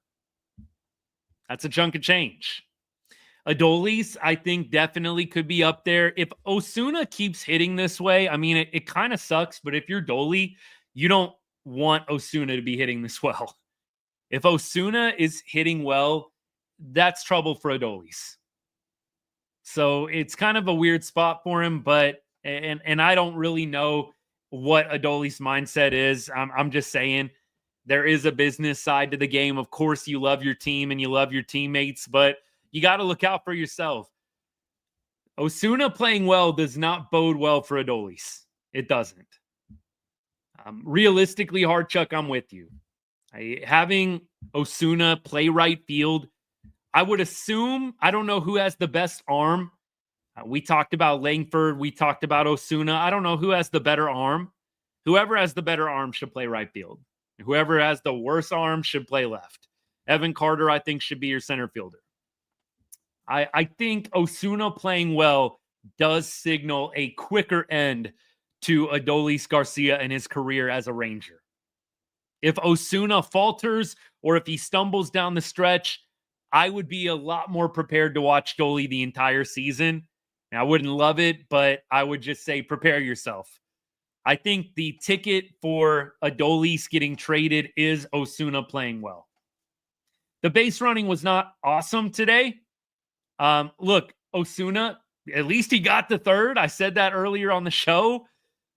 That's a chunk of change. Adolis, I think, definitely could be up there. If Osuna keeps hitting this way, I mean, it kind of sucks, but if you're Dolly, you don't want Osuna to be hitting this well. If Osuna is hitting well, that's trouble for Adolis. So it's kind of a weird spot for him, but and I don't really know what Adolis' mindset is. I'm just saying there is a business side to the game. Of course, you love your team and you love your teammates, but you got to look out for yourself. Osuna playing well does not bode well for Adolis. It doesn't. Realistically, Hardchuck, I'm with you. Having Osuna play right field, I would assume, I don't know who has the best arm. We talked about Langford. We talked about Osuna. I don't know who has the better arm. Whoever has the better arm should play right field. Whoever has the worst arm should play left. Evan Carter, I think, should be your center fielder. I think Osuna playing well does signal a quicker end to Adolis Garcia and his career as a Ranger. If Osuna falters or if he stumbles down the stretch, I would be a lot more prepared to watch Dolly the entire season. Now, I wouldn't love it, but I would just say prepare yourself. I think the ticket for Adolis getting traded is Osuna playing well. The base running was not awesome today. Look, Osuna, at least he got the third. I said that earlier on the show.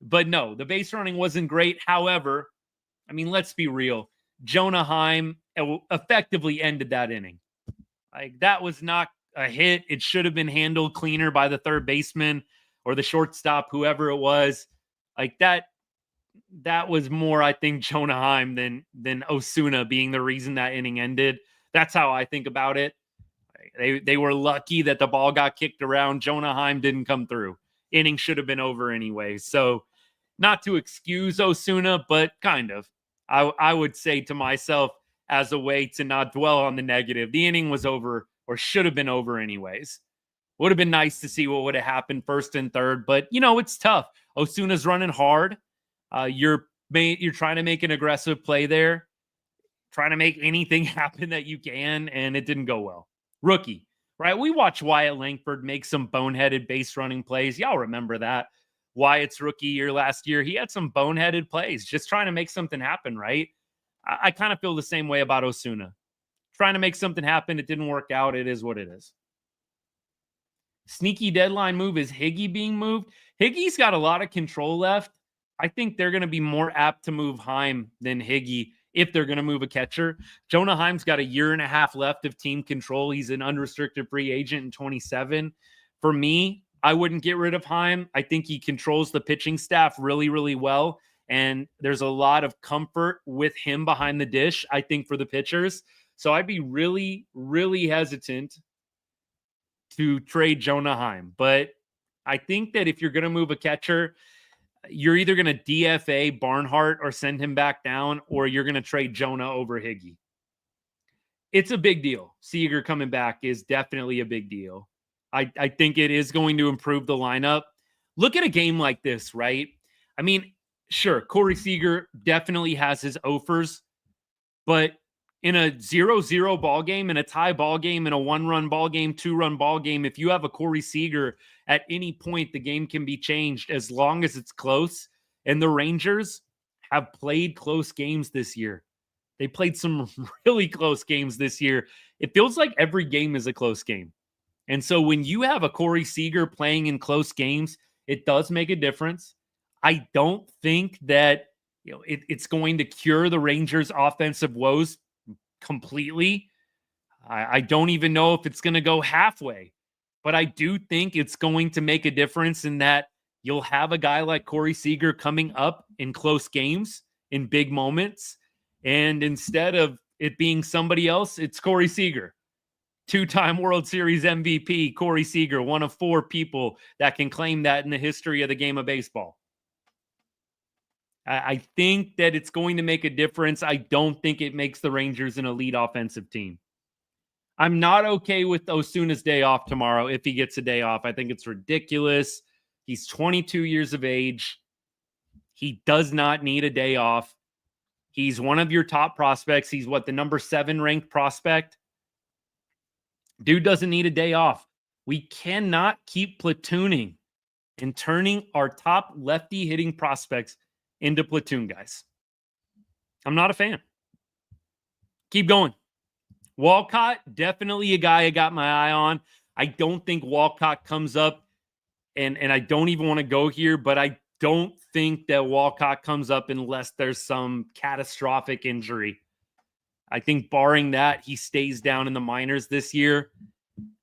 But no, the base running wasn't great. However, I mean, let's be real. Jonah Heim effectively ended that inning. Like, that was not a hit. It should have been handled cleaner by the third baseman or the shortstop, whoever it was. Like, that was more, I think, Jonah Heim than Osuna being the reason that inning ended. That's how I think about it. They were lucky that the ball got kicked around. Jonah Heim didn't come through. Inning should have been over anyway. So, not to excuse Osuna, but kind of. I would say to myself, as a way to not dwell on the negative, the inning was over or should have been over anyways. Would have been nice to see what would have happened first and third, but it's tough. Osuna's running hard. You're trying to make an aggressive play there, trying to make anything happen that you can, and it didn't go well. Rookie, right? We watched Wyatt Langford make some boneheaded base running plays. Y'all remember that. Wyatt's rookie year last year, he had some boneheaded plays, just trying to make something happen, right? I kind of feel the same way about Osuna. Trying to make something happen. It didn't work out. It is what it is. Sneaky deadline move is Higgy being moved. Higgy's got a lot of control left. I think they're going to be more apt to move Heim than Higgy if they're going to move a catcher. Jonah Heim's got a year and a half left of team control. He's an unrestricted free agent in 27. For me, I wouldn't get rid of Heim. I think he controls the pitching staff really, really well. And there's a lot of comfort with him behind the dish, I think, for the pitchers. So I'd be really, really hesitant to trade Jonah Heim. But I think that if you're going to move a catcher, you're either going to DFA Barnhart or send him back down, or you're going to trade Jonah over Higgy. It's a big deal. Seager coming back is definitely a big deal. I think it is going to improve the lineup. Look at a game like this, right? I mean, sure, Corey Seager definitely has his offers, but in a 0-0 ball game, in a tie ball game, in a 1-run ball game, 2-run ball game, if you have a Corey Seager, at any point the game can be changed as long as it's close. And the Rangers have played close games this year. They played some really close games this year. It feels like every game is a close game. And so when you have a Corey Seager playing in close games, it does make a difference. I don't think that it's going to cure the Rangers' offensive woes completely. I don't even know if it's going to go halfway, but I do think it's going to make a difference in that you'll have a guy like Corey Seager coming up in close games, in big moments. And instead of it being somebody else, it's Corey Seager. 2-time World Series MVP, Corey Seager, one of 4 people that can claim that in the history of the game of baseball. I think that it's going to make a difference. I don't think it makes the Rangers an elite offensive team. I'm not okay with Osuna's day off tomorrow if he gets a day off. I think it's ridiculous. He's 22 years of age. He does not need a day off. He's one of your top prospects. He's the number 7 ranked prospect. Dude doesn't need a day off. We cannot keep platooning and turning our top lefty hitting prospects into platoon guys. I'm not a fan. Keep going. Walcott, definitely a guy I got my eye on. I don't think Walcott comes up, and I don't even want to go here, but I don't think that Walcott comes up unless there's some catastrophic injury. I think barring that, he stays down in the minors this year.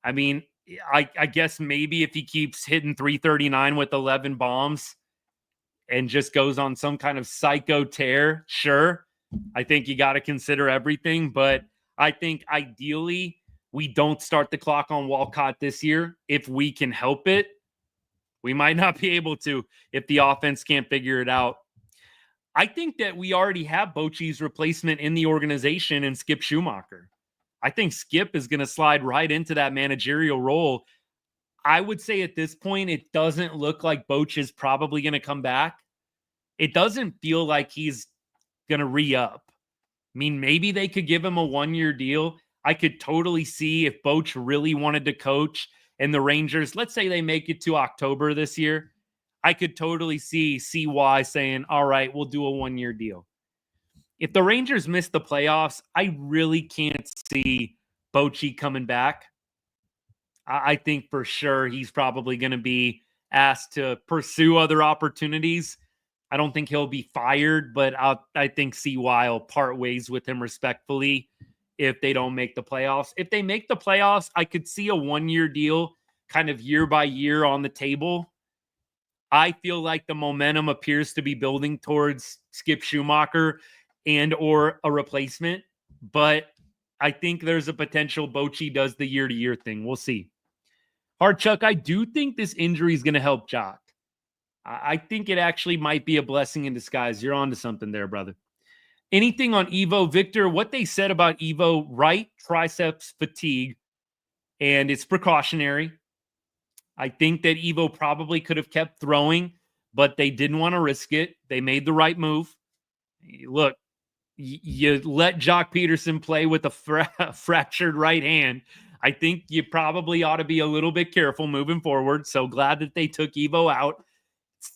I mean, I guess maybe if he keeps hitting 339 with 11 bombs and just goes on some kind of psycho tear, sure. I think you got to consider everything, but I think ideally we don't start the clock on Walcott this year. If we can help it, we might not be able to if the offense can't figure it out. I think that we already have Bochy's replacement in the organization in Skip Schumacher. I think Skip is going to slide right into that managerial role. I would say at this point, it doesn't look like Boch is probably going to come back. It doesn't feel like he's going to re-up. I mean, maybe they could give him a 1-year deal. I could totally see if Boch really wanted to coach and the Rangers, let's say they make it to October this year, I could totally see CY saying, all right, we'll do a 1-year deal. If the Rangers miss the playoffs, I really can't see Bochy coming back. I think for sure he's probably going to be asked to pursue other opportunities. I don't think he'll be fired, but I think CY will part ways with him respectfully if they don't make the playoffs. If they make the playoffs, I could see a 1-year deal kind of year by year on the table. I feel like the momentum appears to be building towards Skip Schumacher and or a replacement, but I think there's a potential Bochy does the year-to-year thing. We'll see. Hardchuck, I do think this injury is going to help Jock. I think it actually might be a blessing in disguise. You're on to something there, brother. Anything on Evo? Victor, what they said about Evo, right triceps fatigue, and it's precautionary. I think that Evo probably could have kept throwing, but they didn't want to risk it. They made the right move. Look, you let Jock Peterson play with a fractured right hand. I think you probably ought to be a little bit careful moving forward. So glad that they took Evo out.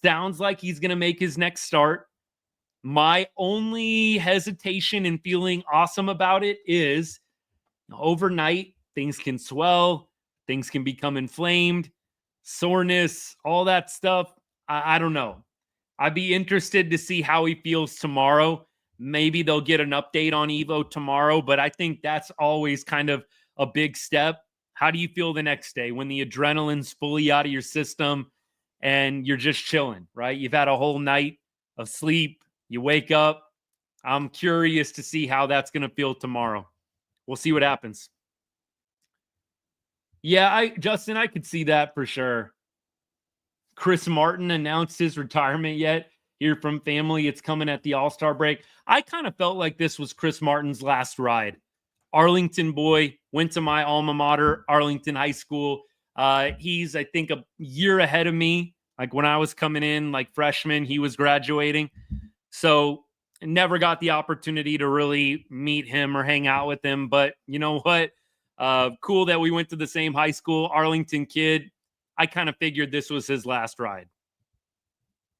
Sounds like he's going to make his next start. My only hesitation in feeling awesome about it is overnight, things can swell, things can become inflamed, soreness, all that stuff. I don't know. I'd be interested to see how he feels tomorrow. Maybe they'll get an update on Evo tomorrow, but I think that's always kind of a big step. How do you feel the next day when the adrenaline's fully out of your system and you're just chilling, right? You've had a whole night of sleep. You wake up. I'm curious to see how that's going to feel tomorrow. We'll see what happens. Yeah, Justin, I could see that for sure. Chris Martin announced his retirement yet. Hear from family, it's coming at the All-Star break. I kind of felt like this was Chris Martin's last ride. Arlington boy, went to my alma mater, Arlington High School. He's, I think, a year ahead of me. Like when I was coming in, like freshman, he was graduating. So never got the opportunity to really meet him or hang out with him. But you know what? Cool that we went to the same high school, Arlington kid. I kind of figured this was his last ride.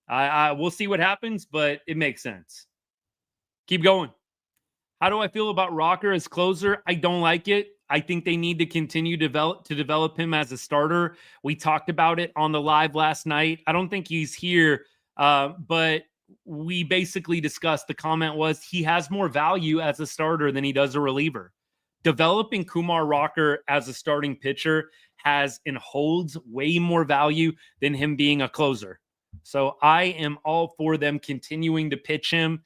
We'll see what happens, but it makes sense. Keep going. How do I feel about Rocker as closer? I don't like it. I think they need to continue to develop him as a starter. We talked about it on the live last night. I don't think he's here, but we basically discussed, the comment was he has more value as a starter than he does a reliever. Developing Kumar Rocker as a starting pitcher has and holds way more value than him being a closer. So I am all for them continuing to pitch him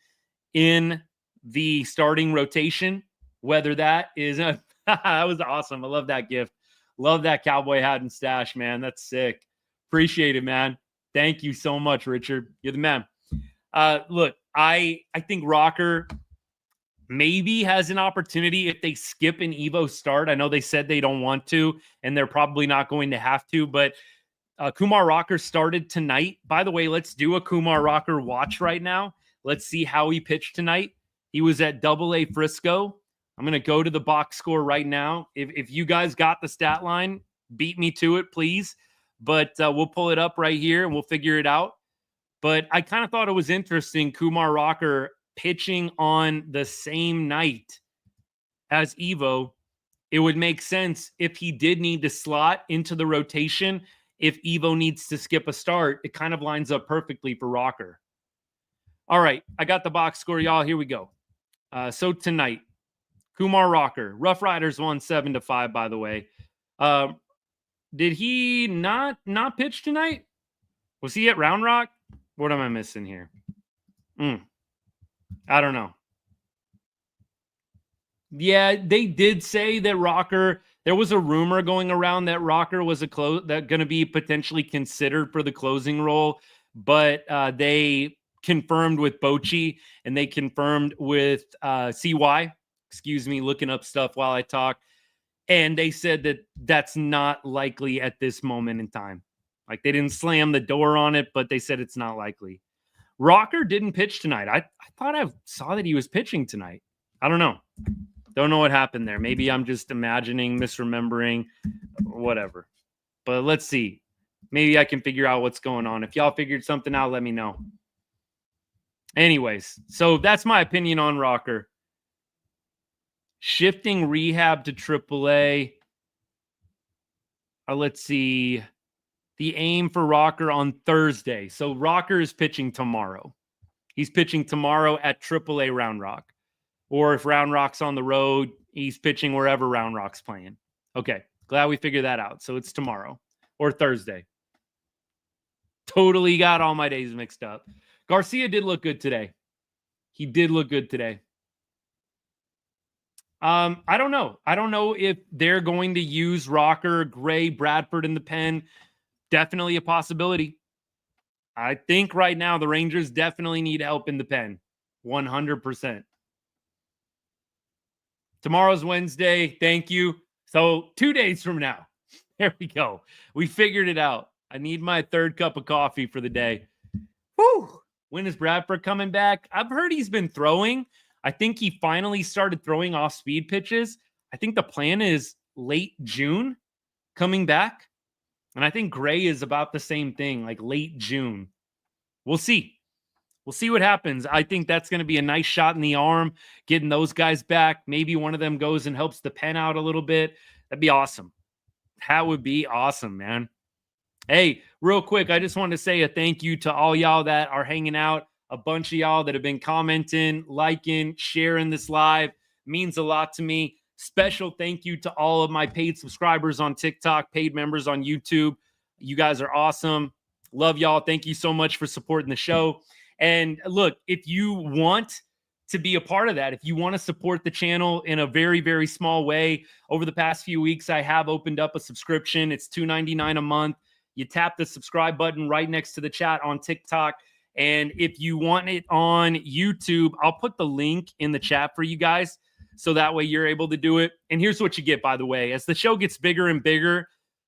in the starting rotation, whether that is that was awesome. I love that gift. Love that cowboy hat and stash, man. That's sick. Appreciate it, man. Thank you so much, Richard. You're the man. Look, I think Rocker maybe has an opportunity if they skip an Evo start. I know they said they don't want to, and they're probably not going to have to, but Kumar Rocker started tonight. By the way, let's do a Kumar Rocker watch right now. Let's see how he pitched tonight. He was at AA Frisco. I'm going to go to the box score right now. If you guys got the stat line, beat me to it, please. But we'll pull it up right here and we'll figure it out. But I kind of thought it was interesting, Kumar Rocker pitching on the same night as Evo. It would make sense if he did need to slot into the rotation. If Evo needs to skip a start, it kind of lines up perfectly for Rocker. All right, I got the box score, y'all. Here we go. So tonight, Kumar Rocker, Rough Riders won 7-5, by the way. Did he not pitch tonight? Was he at Round Rock? What am I missing here? I don't know. Yeah, they did say that Rocker, there was a rumor going around that Rocker was going to be potentially considered for the closing role, but they confirmed with Bochy and they confirmed with CY. Excuse me, looking up stuff while I talk. And they said that that's not likely at this moment in time. Like, they didn't slam the door on it, but they said it's not likely. Rocker didn't pitch tonight. I thought I saw that he was pitching tonight. I don't know. Don't know what happened there. Maybe I'm just imagining, misremembering, whatever. But let's see. Maybe I can figure out what's going on. If y'all figured something out, let me know. Anyways, so that's my opinion on Rocker. Shifting rehab to AAA. Let's see. The aim for Rocker on Thursday. So Rocker is pitching tomorrow. He's pitching tomorrow at AAA Round Rock. Or if Round Rock's on the road, he's pitching wherever Round Rock's playing. Okay, glad we figured that out. So it's tomorrow or Thursday. Totally got all my days mixed up. Garcia did look good today. He did look good today. I don't know. I don't know if they're going to use Rocker, Gray, Bradford in the pen. Definitely a possibility. I think right now the Rangers definitely need help in the pen. 100%. Tomorrow's Wednesday. Thank you. So 2 days from now. There we go. We figured it out. I need my third cup of coffee for the day. Whew. When is Bradford coming back? I've heard he's been throwing. I think he finally started throwing off-speed pitches. I think the plan is late June coming back. And I think Gray is about the same thing, like late June. We'll see. We'll see what happens. I think that's going to be a nice shot in the arm, getting those guys back. Maybe one of them goes and helps the pen out a little bit. That'd be awesome. That would be awesome, man. Hey, real quick, I just want to say a thank you to all y'all that are hanging out. A bunch of y'all that have been commenting, liking, sharing this live. Means a lot to me. Special thank you to all of my paid subscribers on TikTok, paid members on YouTube. You guys are awesome. Love y'all. Thank you so much for supporting the show. And look, if you want to be a part of that, if you want to support the channel in a very, very small way, over the past few weeks, I have opened up a subscription. It's $2.99 a month. You tap the subscribe button right next to the chat on TikTok. And if you want it on YouTube, I'll put the link in the chat for you guys. So that way you're able to do it. And here's what you get, by the way. As the show gets bigger and bigger,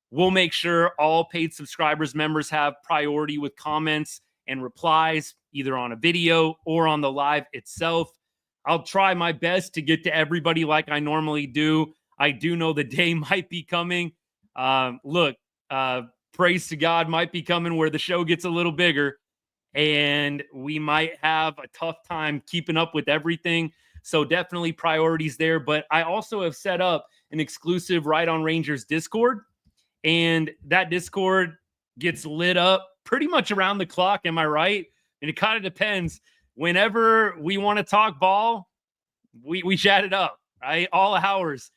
we'll make sure all paid subscribers members have priority with comments and replies, either on a video or on the live itself. I'll try my best to get to everybody like I normally do. I do know the day might be coming. Praise to God might be coming where the show gets a little bigger and we might have a tough time keeping up with everything. So definitely priorities there. But I also have set up an exclusive Right on Rangers Discord, and that Discord gets lit up pretty much around the clock. Am I right? And it kind of depends. Whenever we want to talk ball, we chat it up, right? All hours.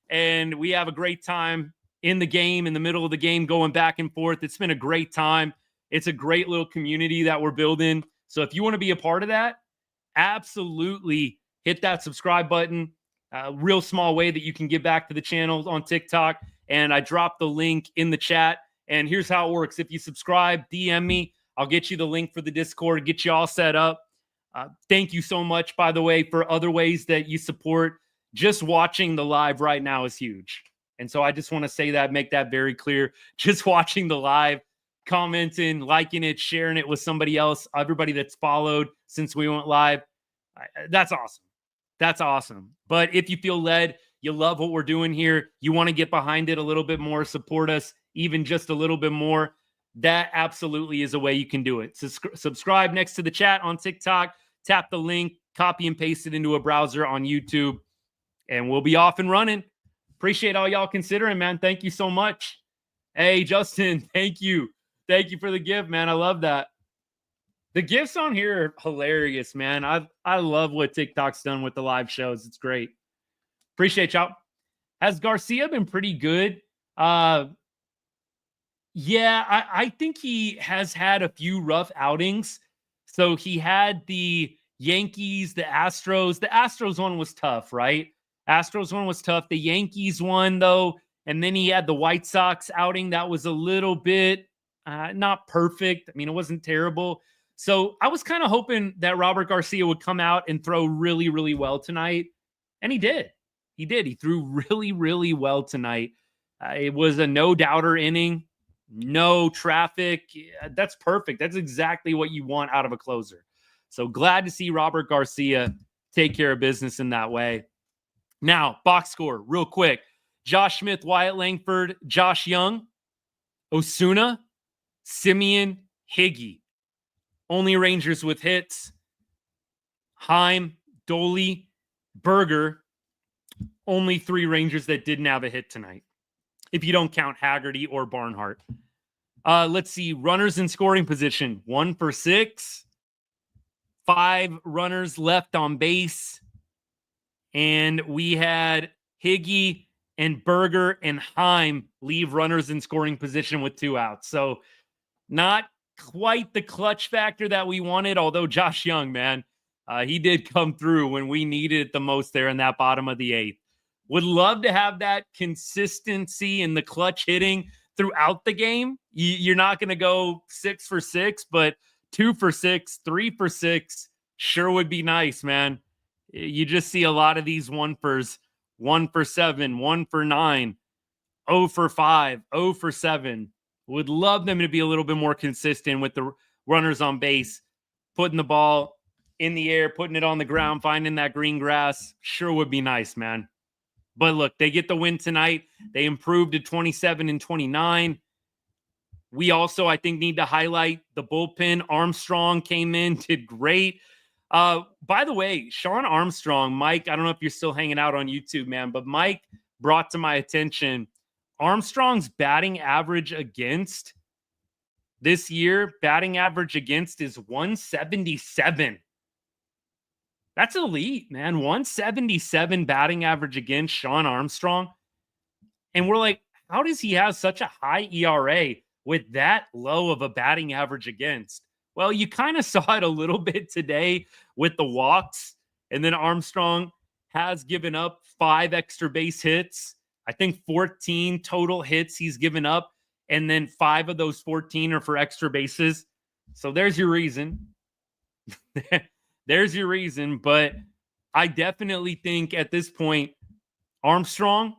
And we have a great time in the game, in the middle of the game, going back and forth. It's been a great time. It's a great little community that we're building. So if you want to be a part of that, absolutely hit that subscribe button. Real small way that you can give back to the channel on TikTok. And I dropped the link in the chat. And here's how it works. If you subscribe, DM me. I'll get you the link for the Discord, get you all set up. Thank you so much, by the way, for other ways that you support. Just watching the live right now is huge. And so I just want to say that, make that very clear. Just watching the live, commenting, liking it, sharing it with somebody else, everybody that's followed since we went live. That's awesome. That's awesome. But if you feel led, you love what we're doing here, you want to get behind it a little bit more, support us even just a little bit more, that absolutely is a way you can do it. Subscribe next to the chat on TikTok, tap the link, copy and paste it into a browser on YouTube, and we'll be off and running. Appreciate all y'all considering, man. Thank you so much. Hey, Justin, thank you. Thank you for the gift, man. I love that. The gifts on here are hilarious, man. I love what TikTok's done with the live shows. It's great. Appreciate y'all. Has Garcia been pretty good? Yeah, I think he has had a few rough outings. So he had the Yankees, the Astros. The Astros one was tough, right? Astros one was tough. The Yankees one, though, and then he had the White Sox outing. That was a little bit not perfect. I mean, it wasn't terrible. So I was kind of hoping that Robert Garcia would come out and throw really, really well tonight. And he did. He did. He threw really, really well tonight. It was a no-doubter inning. No traffic. That's perfect. That's exactly what you want out of a closer. So glad to see Robert Garcia take care of business in that way. Now, box score, real quick. Josh Smith, Wyatt Langford, Josh Young, Osuna, Simeon, Higgy. Only Rangers with hits. Heim, Doley, Berger. Only 3 Rangers that didn't have a hit tonight, if you don't count Haggerty or Barnhart. Let's see. Runners in scoring position. 1 for 6. 5 runners left on base. And we had Higgy and Berger and Heim leave runners in scoring position with 2 outs. So not quite the clutch factor that we wanted, although Josh Young, man, he did come through when we needed it the most there in that bottom of the 8th. Would love to have that consistency in the clutch hitting throughout the game. You're not going to go 6 for 6, but 2 for 6, 3 for 6 sure would be nice, man. You just see a lot of these 1-fers, 1 for 7, 1 for 9, 0 for 5, 0 for 7. Would love them to be a little bit more consistent with the runners on base, putting the ball in the air, putting it on the ground, finding that green grass. Sure would be nice, man. But look, they get the win tonight. They improved to 27-29. We also, I think, need to highlight the bullpen. Armstrong came in, did great. By the way, Sean Armstrong, Mike, I don't know if you're still hanging out on YouTube, man, but Mike brought to my attention Armstrong's batting average against this year. Batting average against is 177. That's elite, man. 177 batting average against Sean Armstrong. And we're like, how does he have such a high ERA with that low of a batting average against? Well, you kind of saw it a little bit today with the walks. And then Armstrong has given up 5 extra base hits. I think 14 total hits he's given up. And then 5 of those 14 are for extra bases. So there's your reason. There's your reason. But I definitely think at this point, Armstrong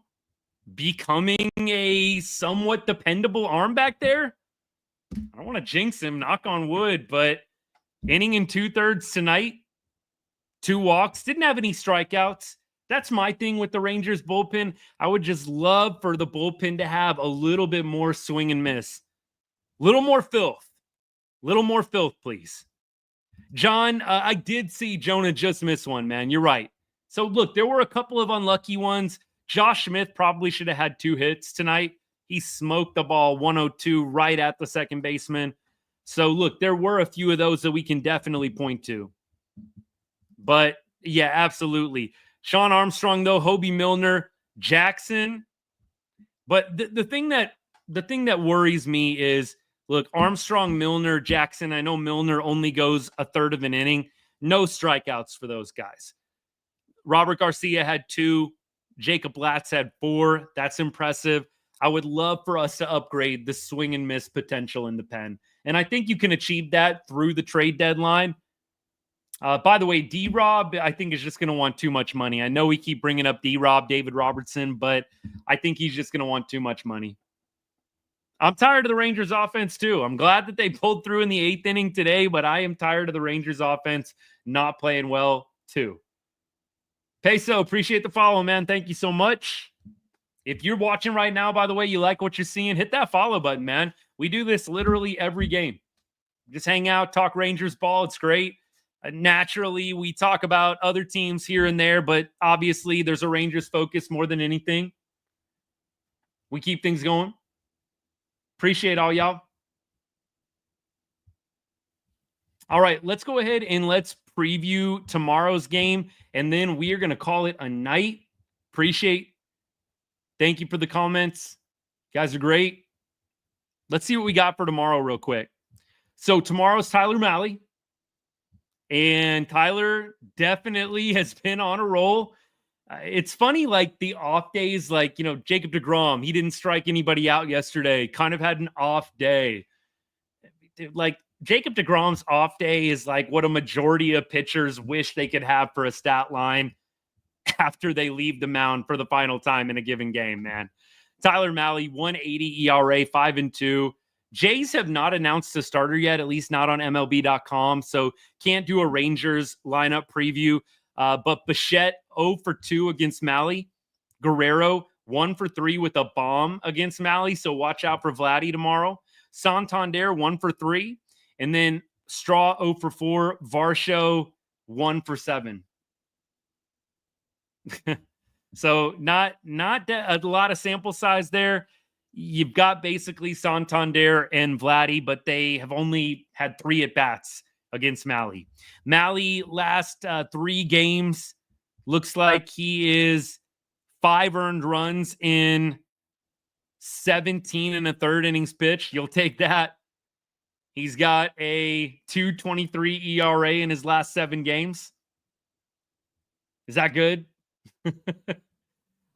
becoming a somewhat dependable arm back there. I don't want to jinx him, knock on wood, but inning and 2/3 tonight, 2 walks, didn't have any strikeouts. That's my thing with the Rangers bullpen. I would just love for the bullpen to have a little bit more swing and miss. Little more filth, please. John, I did see Jonah just miss one, man. You're right. So look, there were a couple of unlucky ones. Josh Smith probably should have had 2 hits tonight. He smoked the ball 102 right at the second baseman. So look, there were a few of those that we can definitely point to. But yeah, absolutely. Sean Armstrong, though, Hobie Milner, Jackson. But the thing that worries me is, Look, Armstrong, Milner, Jackson. I know Milner only goes a third of an inning. No strikeouts for those guys. Robert Garcia had 2. Jacob Latz had 4. That's impressive. I would love for us to upgrade the swing and miss potential in the pen. And I think you can achieve that through the trade deadline. By the way, D-Rob, I think, is just going to want too much money. I know we keep bringing up D-Rob, David Robertson, but I think he's just going to want too much money. I'm tired of the Rangers offense too. I'm glad that they pulled through in the 8th inning today, but I am tired of the Rangers offense not playing well too. Peso, appreciate the follow, man. Thank you so much. If you're watching right now, by the way, you like what you're seeing, hit that follow button, man. We do this literally every game. Just hang out, talk Rangers ball. It's great. Naturally, we talk about other teams here and there, but obviously there's a Rangers focus more than anything. We keep things going. Appreciate all y'all. All right, let's go ahead and let's preview tomorrow's game, and then we are going to call it a night. Thank you for the comments. You guys are great. Let's see what we got for tomorrow real quick. So tomorrow's Tyler Mahle, and Tyler definitely has been on a roll. It's funny, like the off days, like, you know, Jacob DeGrom, he didn't strike anybody out yesterday, kind of had an off day. Like Jacob DeGrom's off day is like what a majority of pitchers wish they could have for a stat line after they leave the mound for the final time in a given game, man. Tyler Mahle, 1.80 ERA, 5-2. Jays have not announced a starter yet, at least not on MLB.com, so can't do a Rangers lineup preview. But Bichette, 0-2 against Mahle. Guerrero, 1-3 with a bomb against Mahle, so watch out for Vladdy tomorrow. Santander, 1-3. And then Straw, 0-4. Varsho, 1-7. So not a lot of sample size there. You've got basically Santander and Vladdy, but they have only had 3 at-bats against Mahle. Mahle, last 3 games, looks like he is 5 earned runs in 17 1/3 innings pitched. You'll take that. He's got a 2.23 ERA in his last 7 games. Is that good?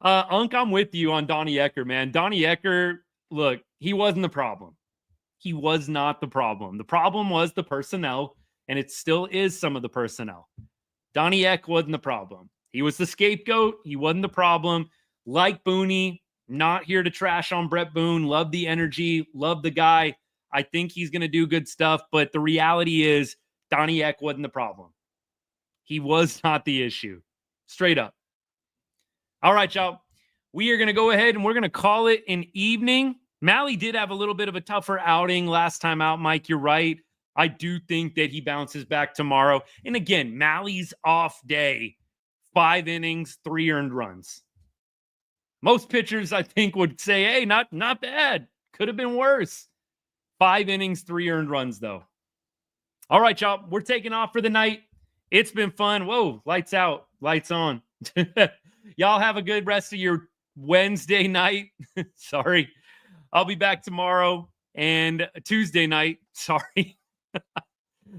Unk, I'm with you on Donnie Ecker, man. Donnie Ecker, look, he wasn't the problem. He was not the problem. The problem was the personnel, and it still is some of the personnel. Donnie Eck wasn't the problem. He was the scapegoat. He wasn't the problem. Like Booney, not here to trash on Brett Boone. Love the energy. Love the guy. I think he's going to do good stuff, but the reality is Donnie Eck wasn't the problem. He was not the issue. Straight up. All right, y'all. We are going to go ahead and we're going to call it an evening. Mahle did have a little bit of a tougher outing last time out, Mike. You're right. I do think that he bounces back tomorrow. And again, Mahle's off day, 5 innings, 3 earned runs. Most pitchers, I think, would say, hey, not bad. Could have been worse. 5 innings, 3 earned runs, though. All right, y'all. We're taking off for the night. It's been fun. Whoa, lights out, lights on. Y'all have a good rest of your Wednesday night. Sorry. I'll be back tomorrow and Tuesday night. Sorry.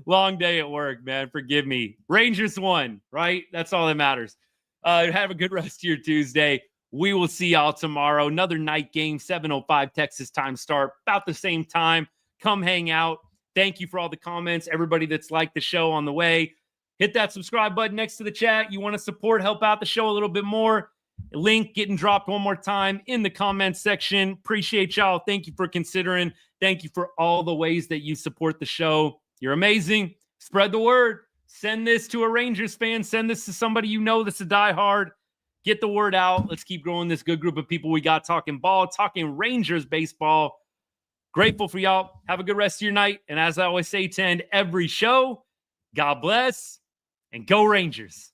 Long day at work, man. Forgive me. Rangers won, right? That's all that matters. Have a good rest of your Tuesday. We will see y'all tomorrow. Another night game, 7:05 Texas time start, about the same time. Come hang out. Thank you for all the comments. Everybody that's liked the show on the way. Hit that subscribe button next to the chat. You want to support, help out the show a little bit more. Link getting dropped one more time in the comments section. Appreciate y'all. Thank you for considering. Thank you for all the ways that you support the show. You're amazing. Spread the word. Send this to a Rangers fan. Send this to somebody you know that's a diehard. Get the word out. Let's keep growing this good group of people we got talking ball, talking Rangers baseball. Grateful for y'all. Have a good rest of your night. And as I always say to end every show, God bless and go Rangers.